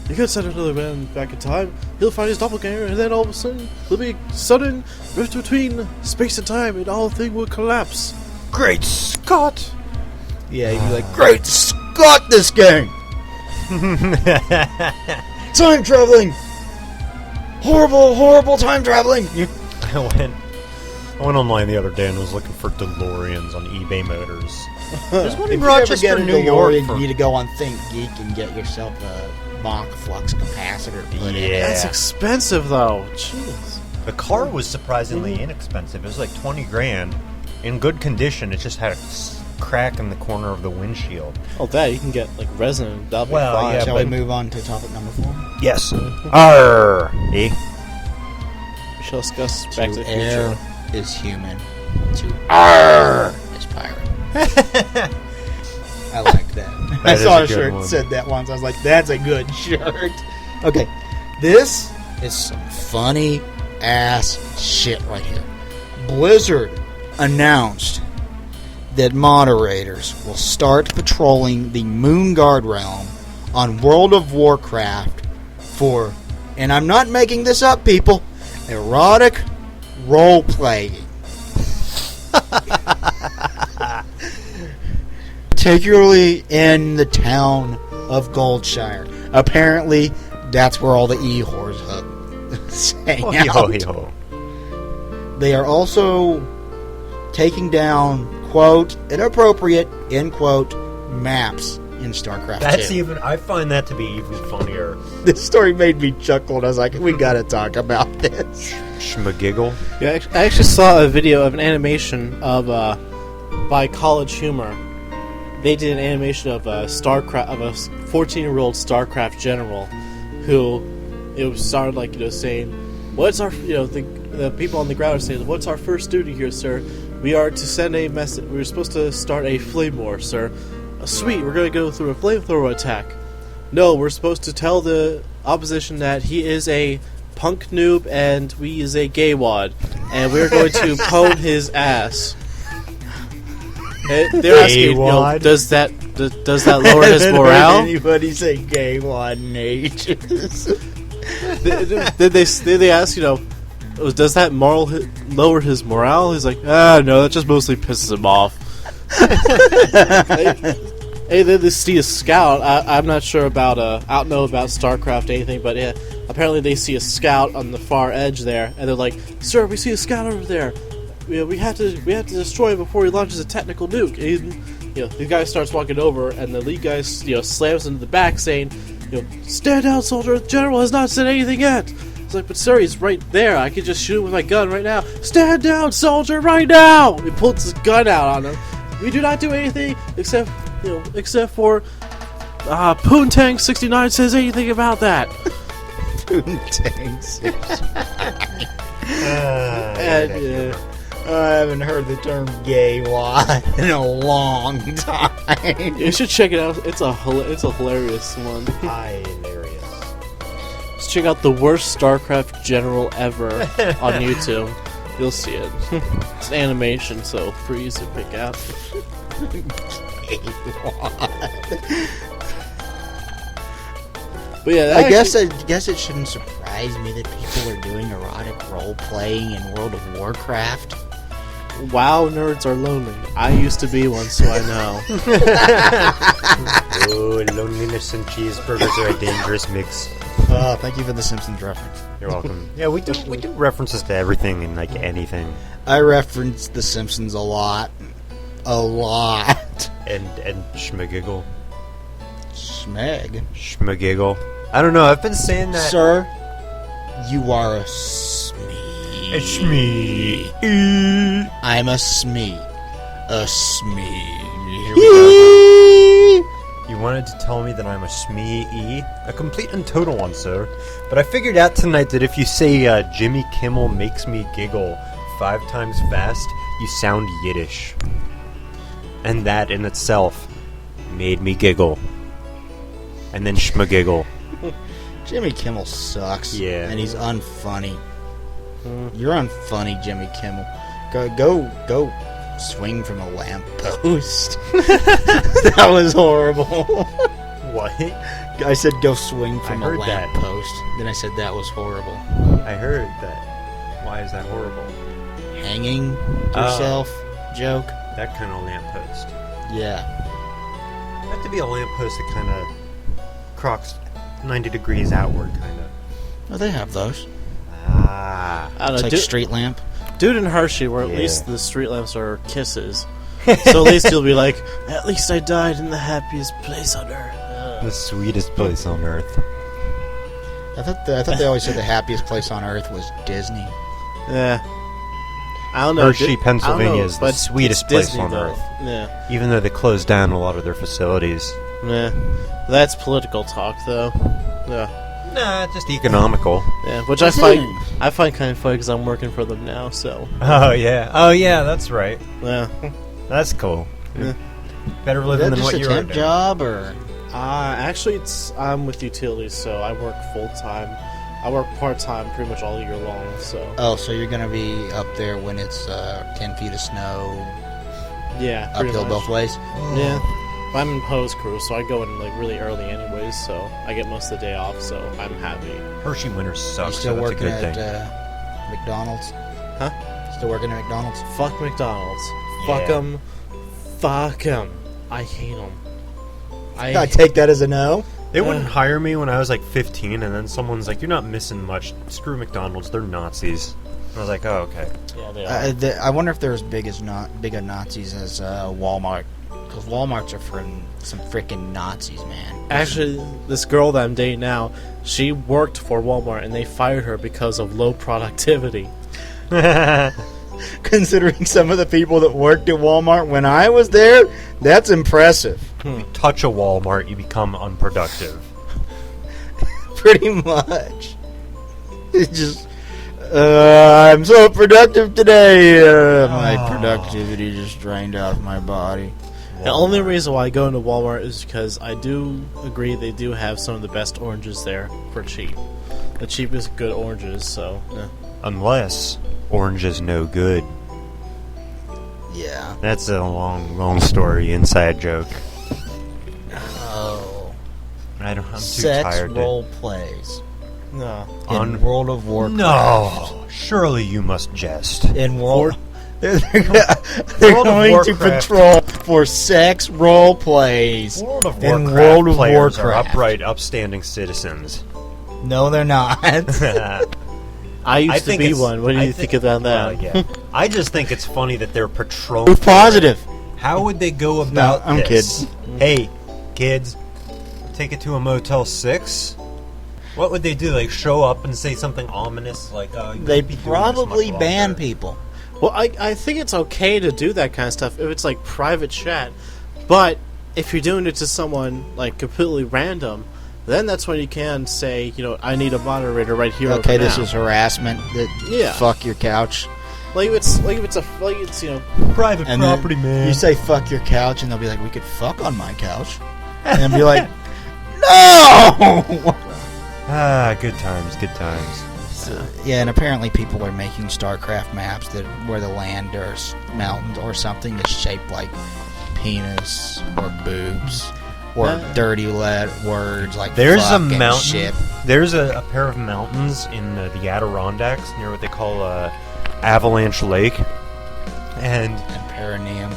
You could send another man back in time. He'll find his doppelganger, and then all of a sudden there'll be a sudden rift between space and time, and all thing will collapse. Great Scott! Yeah, you'd be like, great Scott, this game! Time traveling! Horrible, horrible time traveling! I went online the other day and was looking for DeLoreans on eBay Motors. There's one If in you ever Rochester, get a New York. DeLorean, you need to go on ThinkGeek and get yourself a Mach flux capacitor to put in. Yeah. That's expensive, though. Jeez. The car was surprisingly inexpensive. It was like 20 grand. In good condition, it just had a crack in the corner of the windshield. Oh, that you can get resonant. That'll be Well, fine. yeah, Shall we but- move on to topic number 4? Yes. Arr! Eh? We shall discuss Back to the err Future. is human. To err is pirate. I like that. I That is saw a a good shirt one. that said that once. I was like, that's a good shirt. Okay, this is some funny ass shit right here. Blizzard announced that moderators will start patrolling the Moonguard realm on World of Warcraft for, and I'm not making this up, people, erotic role-playing. Particularly in the town of Goldshire. Apparently, that's where all the e-whores hang out. Yo. They are also taking down, quote, inappropriate, end quote, maps in StarCraft 2. I find that to be even funnier. This story made me chuckle, and I was like, we gotta talk about this. Schmagiggle. Yeah, I actually saw a video of an animation of by College Humor. They did an animation of a 14-year-old StarCraft general who started saying, "What's our the people on the ground are saying, what's our first duty here, sir? We are to send a message. We're supposed to start a flame war, sir. Sweet, we're going to go through a flamethrower attack. No, we're supposed to tell the opposition that he is a punk noob and we is a gay wad, and we're going to pwn his ass." They're asking, does that lower his morale? Anybody say gay wad in ages? Did they ask, does that lower his morale? He's like, no, that just mostly pisses him off. Hey, they see a scout. I'm not sure about I don't know about StarCraft or anything, but yeah, apparently they see a scout on the far edge there, and they're like, "Sir, we see a scout over there. We have to destroy him before he launches a technical nuke." And, the guy starts walking over, and the lead guy slams into the back, saying, "Stand down, soldier. The general has not said anything yet." It's like, "But sir, he's right there. I could just shoot him with my gun right now." "Stand down, soldier, right now!" He pulls his gun out on him. "We do not do anything except for Poontang 69 says anything about that." Poontang 69. And I haven't heard the term gay wad in a long time. you should check it out. It's a hilarious one. Hilarious. Just check out the worst StarCraft general ever on YouTube. You'll see it. It's an animation, so free to pick out. But yeah, I guess it shouldn't surprise me that people are doing erotic role playing in World of Warcraft. WoW nerds are lonely. I used to be one, so I know. Oh, loneliness and cheeseburgers are a dangerous mix. Thank you for the Simpsons reference. You're welcome. Yeah, we do references to everything and anything. I reference the Simpsons a lot. And schmagiggle. Schmeg. Schmagiggle. I don't know, I've been saying that. Sir, you are a Smee. It's me. I'm a Smee. A Smee. Here we go. You wanted to tell me that I'm a Smee-E? A complete and total one, sir. But I figured out tonight that if you say Jimmy Kimmel makes me giggle 5 times fast, you sound Yiddish. And that in itself made me giggle. And then schmagiggle. Jimmy Kimmel sucks. Yeah. And he's unfunny. You're unfunny, Jimmy Kimmel. Go swing from a lamppost. That was horrible. What? I said go swing from I a heard that. lamppost. Then I said that was horrible. I heard that. Why is that horrible? Hanging yourself joke. That kind of lamppost. Yeah. It have to be a lamppost that kind of crocks 90 degrees outward, kind of. Oh, they have those. I don't It's know. like street lamp. Dude in Hershey, where at Yeah. least the street lamps are kisses. So at least you'll be like, at least I died in the happiest place on earth. The sweetest place on earth. I thought they always said the happiest place on earth was Disney. Yeah. I don't know. Hershey, Pennsylvania is the but sweetest it's place Disney, on though. earth. Yeah. Even though they closed down a lot of their facilities. Yeah. That's political talk, though. Yeah. Nah, just economical. Yeah. Which I find kind of funny because I'm working for them now. So. Oh yeah, that's right. Yeah. That's cool. Yeah. Better Is living that than just what a you're temp at. job, or Actually, I'm with utilities, so I work full time. I work part time pretty much all year long. So so you're gonna be up there when it's 10 feet of snow, yeah, pretty uphill much. both ways? Yeah, but I'm in hose crew, so I go in like really early anyways. So I get most of the day off. So I'm happy. Hershey winter You sucks, still so that's a working good at thing. McDonald's? Huh? Still working at McDonald's? Fuck McDonald's. Yeah. Fuck 'em. Fuck 'em. I hate them. I take that as a no. They wouldn't hire me when I was like 15, and then someone's like, "You're not missing much. Screw McDonald's. They're Nazis." And I was like, "Oh, okay." Yeah, they are. I wonder if they're as big as big of Nazis as Walmart, because Walmarts are from some freaking Nazis, man. Actually, this girl that I'm dating now, she worked for Walmart, and they fired her because of low productivity. Considering some of the people that worked at Walmart when I was there, that's impressive. You touch a Walmart, you become unproductive. Pretty much. It's just, I'm so productive today. My productivity just drained out of my body. The only reason why I go into Walmart is because I do agree they do have some of the best oranges there for cheap. The cheapest good oranges, so... yeah. Unless orange is no good. Yeah. That's a long story, inside joke. Oh. I'm too Sex tired. role plays. No. In On- World of Warcraft. No, surely you must jest. In World... They're World of going to Warcraft. patrol for sex role plays. World of In Warcraft World of players are Warcraft. upright, upstanding citizens. No, they're not. I used to be it's- one. What do I you think about that? Yeah. I just think it's funny that they're patrolling. Proof positive. How would they go about I'm this? kidding. Hey, kids, take it to a Motel 6? What would they do? Like, show up and say something ominous? Like, you They won't be doing this probably much ban longer. people. Well, I think it's okay to do that kind of stuff if it's like private chat, but if you're doing it to someone like completely random, then that's when you can say, I need a moderator right here. Okay, over this now. is harassment. Yeah. Fuck your couch. like it's Private And property, then man. you say fuck your couch, and they'll be like, we could fuck on my couch. And then be like, no! Good times, good times. Yeah, and apparently people are making StarCraft maps where the land or mountains or something is shaped like penis or boobs or dirty words like There's a fuck and mountain. shit. There's a pair of mountains in the Adirondacks near what they call Avalanche Lake, and And perineum.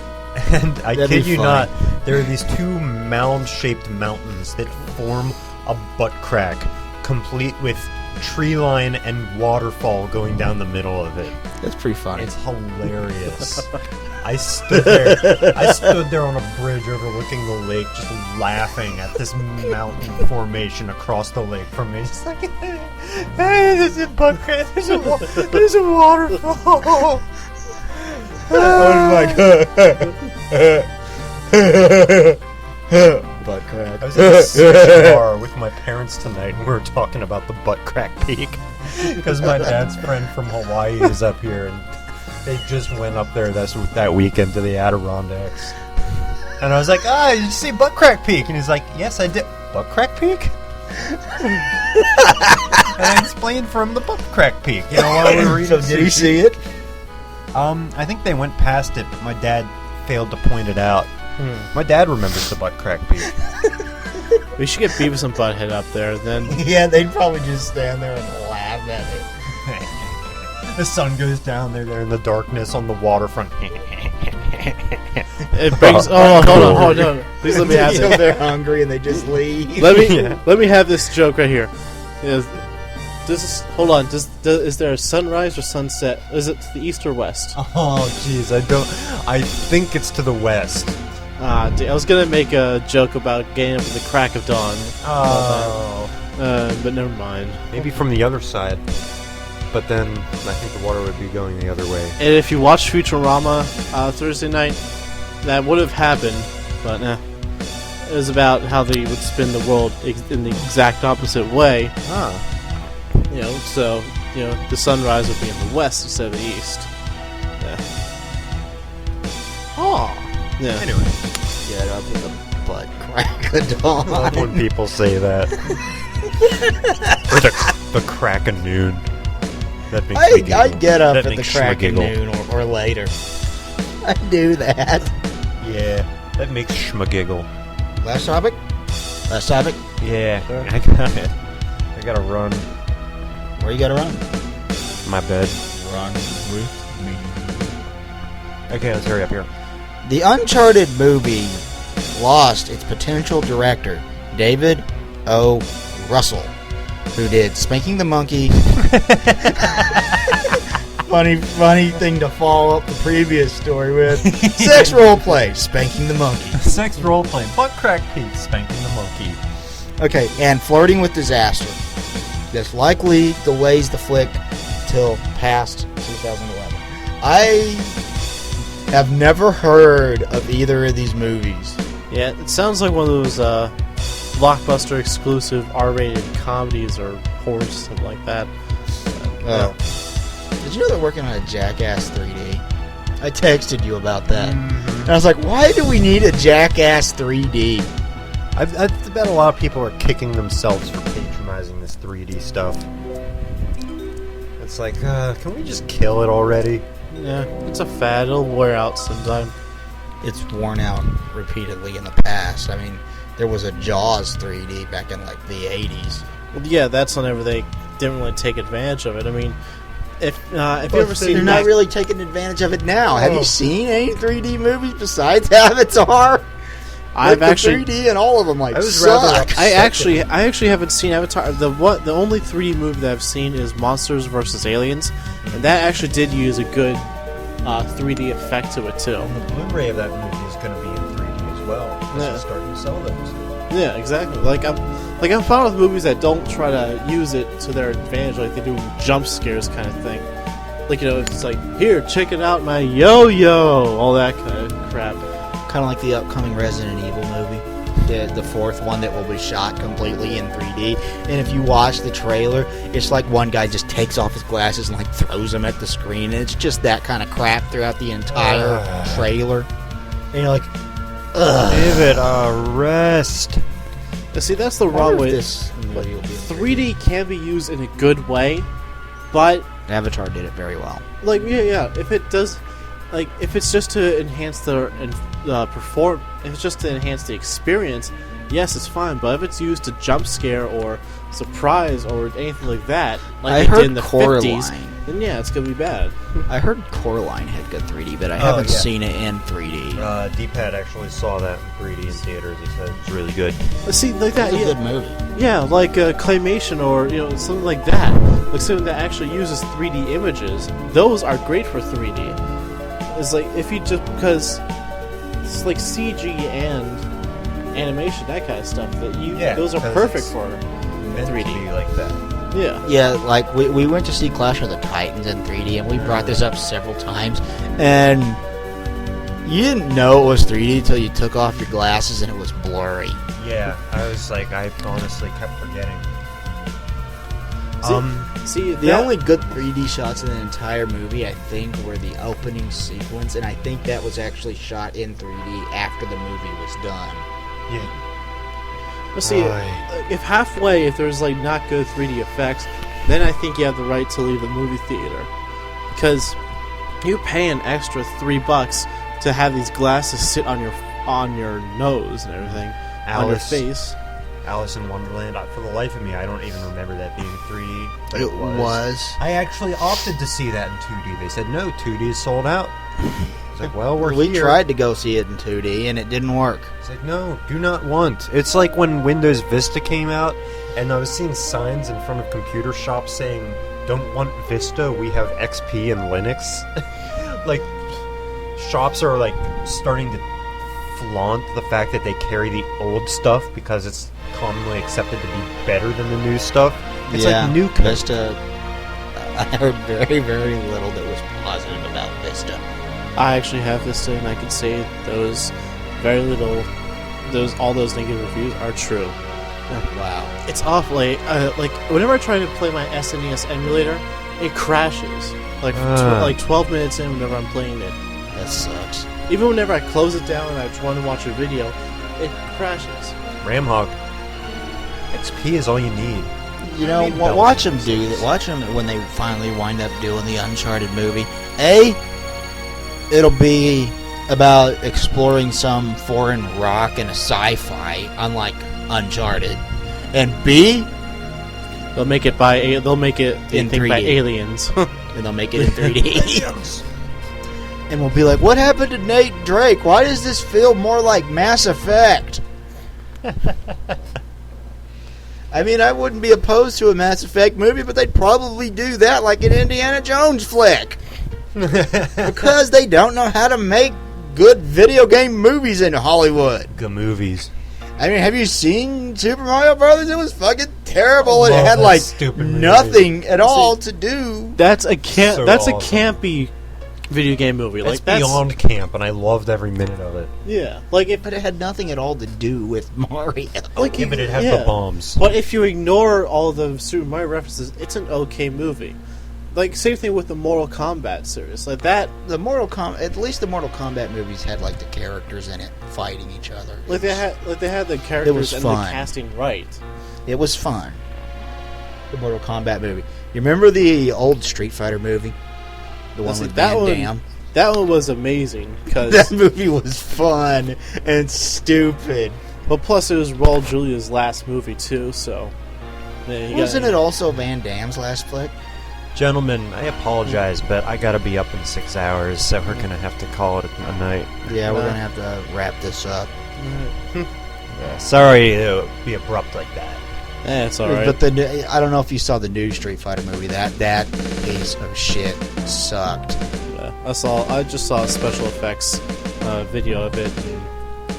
I That'd kid be you funny. not, there are these two mound-shaped mountains that form a butt crack, complete with tree line and waterfall going down the middle of it. That's pretty funny. It's hilarious. I stood there on a bridge overlooking the lake, just laughing at this mountain formation across the lake from me. Just like, hey, there's a butt crack. There's a waterfall. Oh my god. Butt crack. I was at a sushi bar with my parents tonight, and we were talking about the butt crack peak because my dad's friend from Hawaii is up here, and they just went up there that weekend to the Adirondacks. And I was like, did you see butt crack peak? And he's like, yes, I did. Butt crack peak? And I explained for him the butt crack peak. While we were eating So did he sushi. see it? I think they went past it, but my dad failed to point it out. My dad remembers the butt crack peak. We should get Beavis and Butthead up there. Then Yeah, they'd probably just stand there and laugh at it. The sun goes down. They're there in the darkness on the waterfront. it brings. Oh, hold on. Please let me have Until this. they're hungry and they just leave. Let me have this joke right here. Hold on. Is there a sunrise or sunset? Is it to the east or west? Oh, jeez, I think it's to the west. I was gonna make a joke about getting up at the crack of dawn. Oh. But never mind. Maybe from the other side. But then I think the water would be going the other way. And if you watch Futurama Thursday night, that would have happened. But it was about how they would spin the world in the exact opposite way. So the sunrise would be in the west instead of the east. Yeah. Oh. Yeah. Anyway. get up with a butt crack of I love dawn. when people say that. Or the crack of noon. That makes me giggle. I get up That at the makes crack of schmagiggle. noon or later. I do that. Yeah, that makes schmagiggle. Last topic? Last topic? Yeah, Sure. I got it. I gotta run. Where you gotta run? My bed. Run with me. Okay, let's hurry up here. The Uncharted movie lost its potential director, David O. Russell, who did Spanking the Monkey. funny thing to follow up the previous story with. Sex role play, Spanking the Monkey. Sex role playing. Butt crack Pete spanking the monkey. Okay, and Flirting with Disaster. This likely delays the flick till past 2011. I have never heard of either of these movies. Yeah, it sounds like one of those blockbuster exclusive R-rated comedies or horror, something like that. Oh. Did you know they're working on a Jackass 3D? I texted you about that. And I was like, why do we need a Jackass 3D? I bet a lot of people are kicking themselves for patronizing this 3D stuff. It's like, can we just kill it already? Yeah, it's a fad. It'll wear out sometime. It's worn out repeatedly in the past. I mean, there was a Jaws 3D back in like the 80s. Well, yeah, that's whenever they didn't really take advantage of it. I mean, if you ever They're seen not really taking advantage of it now. Have you seen any 3D movies besides Avatar? I've the actually 3D and all of them like I was rather suck. upset. I actually haven't seen Avatar. The only 3D movie that I've seen is Monsters vs. Aliens, and that actually did use a good 3D effect to it too. The Blu-ray of that movie is going to be in 3D as well. Because Yeah. they're starting to sell those. Yeah, exactly. I'm fine with movies that don't try to use it to their advantage, like they do jump scares kind of thing. Like, you know, it's like, here, check it out, my yo-yo, all that kind of crap. Kind of like the upcoming Resident Evil movie, the fourth one that will be shot completely in 3D. And if you watch the trailer, it's like one guy just takes off his glasses and like throws them at the screen, and it's just that kind of crap throughout the entire trailer. And you're like, ugh. Give it a rest. Now, see, that's the I wrong wonder way. if this movie will be in 3D can be used in a good way, but Avatar did it very well. like yeah, if it does, like if it's just to enhance the if it's just to enhance the experience, yes, it's fine. But if it's used to jump scare or surprise or anything like that, like I they heard did in the 50s, Coraline. then yeah, it's gonna be bad. I heard Coraline had good 3D, but I haven't yeah. seen it in 3D. D-Pad actually saw that in 3D in theaters. He said it's really good. But see, like that, It's a yeah, good movie. yeah, like claymation or something like that, like something that actually uses 3D images. Those are great for 3D. It's like if you just because it's like CG and animation, that kind of stuff. Those are because perfect it's for Meant 3D. to be like that. Yeah. Yeah, like we went to see Clash of the Titans in 3D, and we brought this up several times, and you didn't know it was 3D until you took off your glasses and it was blurry. Yeah, I was like, I honestly kept forgetting. See, The only good 3D shots in the entire movie, I think, were the opening sequence, and I think that was actually shot in 3D after the movie was done. yeah. But see, Right. if halfway, if there's like not good 3D effects, then I think you have the right to leave the movie theater, because you pay an extra $3 to have these glasses sit on your nose and everything, on your Alice. face. Alice in Wonderland. For the life of me, I don't even remember that being 3D. But It was. I actually opted to see that in 2D. They said, no, 2D is sold out. It's like, well, We here. tried to go see it in 2D, and it didn't work. It's like, no, do not want. It's like when Windows Vista came out, and I was seeing signs in front of computer shops saying, don't want Vista, we have XP and Linux. Like, shops are, like, starting to flaunt the fact that they carry the old stuff because it's commonly accepted to be better than the new stuff. It's like new Vista. I heard very, very little that was positive about Vista. I actually have Vista, and I can say all those negative reviews are true. Wow. It's awful. Like whenever I try to play my SNES emulator, it crashes. Like 12 minutes in, whenever I'm playing it. That sucks. Even whenever I close it down and I want to watch a video, it crashes. Ram hog. XP is all you need. You know, Maybe Belgium watch them do says. that. Watch them when they finally wind up doing the Uncharted movie. It'll be about exploring some foreign rock in a sci-fi, unlike Uncharted. And B, They'll make it In by 3D. aliens. and they'll make it in 3D. And we'll be like, what happened to Nate Drake? Why does this feel more like Mass Effect? I mean, I wouldn't be opposed to a Mass Effect movie, but they'd probably do that like an Indiana Jones flick. Because they don't know how to make good video game movies in Hollywood. Good movies. I mean, have you seen Super Mario Brothers? It was fucking terrible, and it Love had that like stupid movie. nothing at all to do. That's a So that's awesome. a campy video game movie. It's Like that's beyond camp, and I loved every minute of it. Yeah, like if But it had nothing at all to do with Mario. like Yeah, but it had yeah. the bombs. But if you ignore all the Super Mario references, it's an okay movie. Like same thing with the Mortal Kombat series. Like that, At least the Mortal Kombat movies had like the characters in it fighting each other. like they had the characters and fun. the casting right. It was fun. The Mortal Kombat movie. You remember the old Street Fighter movie? The one Listen, with that Van one- Damme? That one was amazing because, That movie was fun and stupid. but plus it was Raul Julia's last movie too. So man, you Wasn't gotta- it also Van Damme's last flick? Gentlemen, I apologize, but I gotta be up in 6 hours, so we're gonna have to call it a night. Yeah, we're gonna have to wrap this up. Yeah, sorry to be abrupt like that. Yeah, it's all right. But I don't know if you saw the new Street Fighter movie. That piece of shit sucked. Yeah, I just saw a special effects video of it, and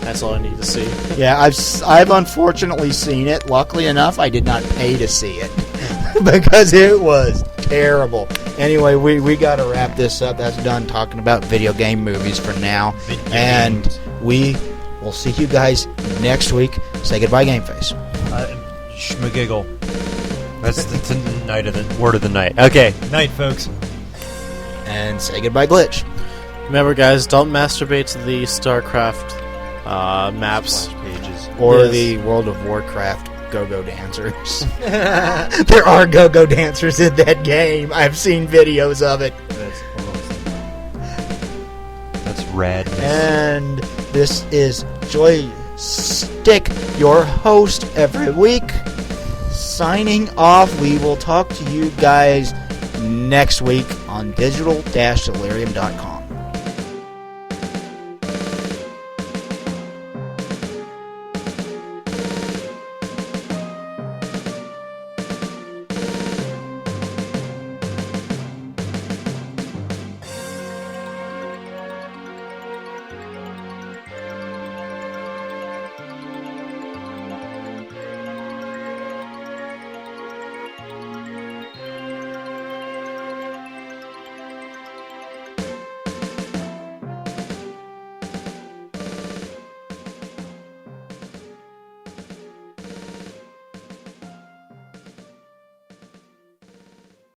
that's all I need to see. Yeah, I've unfortunately seen it. Luckily enough, I did not pay to see it because it was terrible. Anyway, we got to wrap this up. That's done talking about video game movies for now, Video and games. we will see you guys next week. Say goodbye, Game Face. Schmagiggle. That's the night of the word of the night. Okay, night, folks. And say goodbye, Glitch. Remember, guys, don't masturbate to the StarCraft maps. Splash pages. Or Yes. the World of Warcraft go-go dancers. There are go-go dancers in that game. I've seen videos of it. That's awesome. That's rad. And this is Joystick, your host every week. Signing off. We will talk to you guys next week on digital-delirium.com.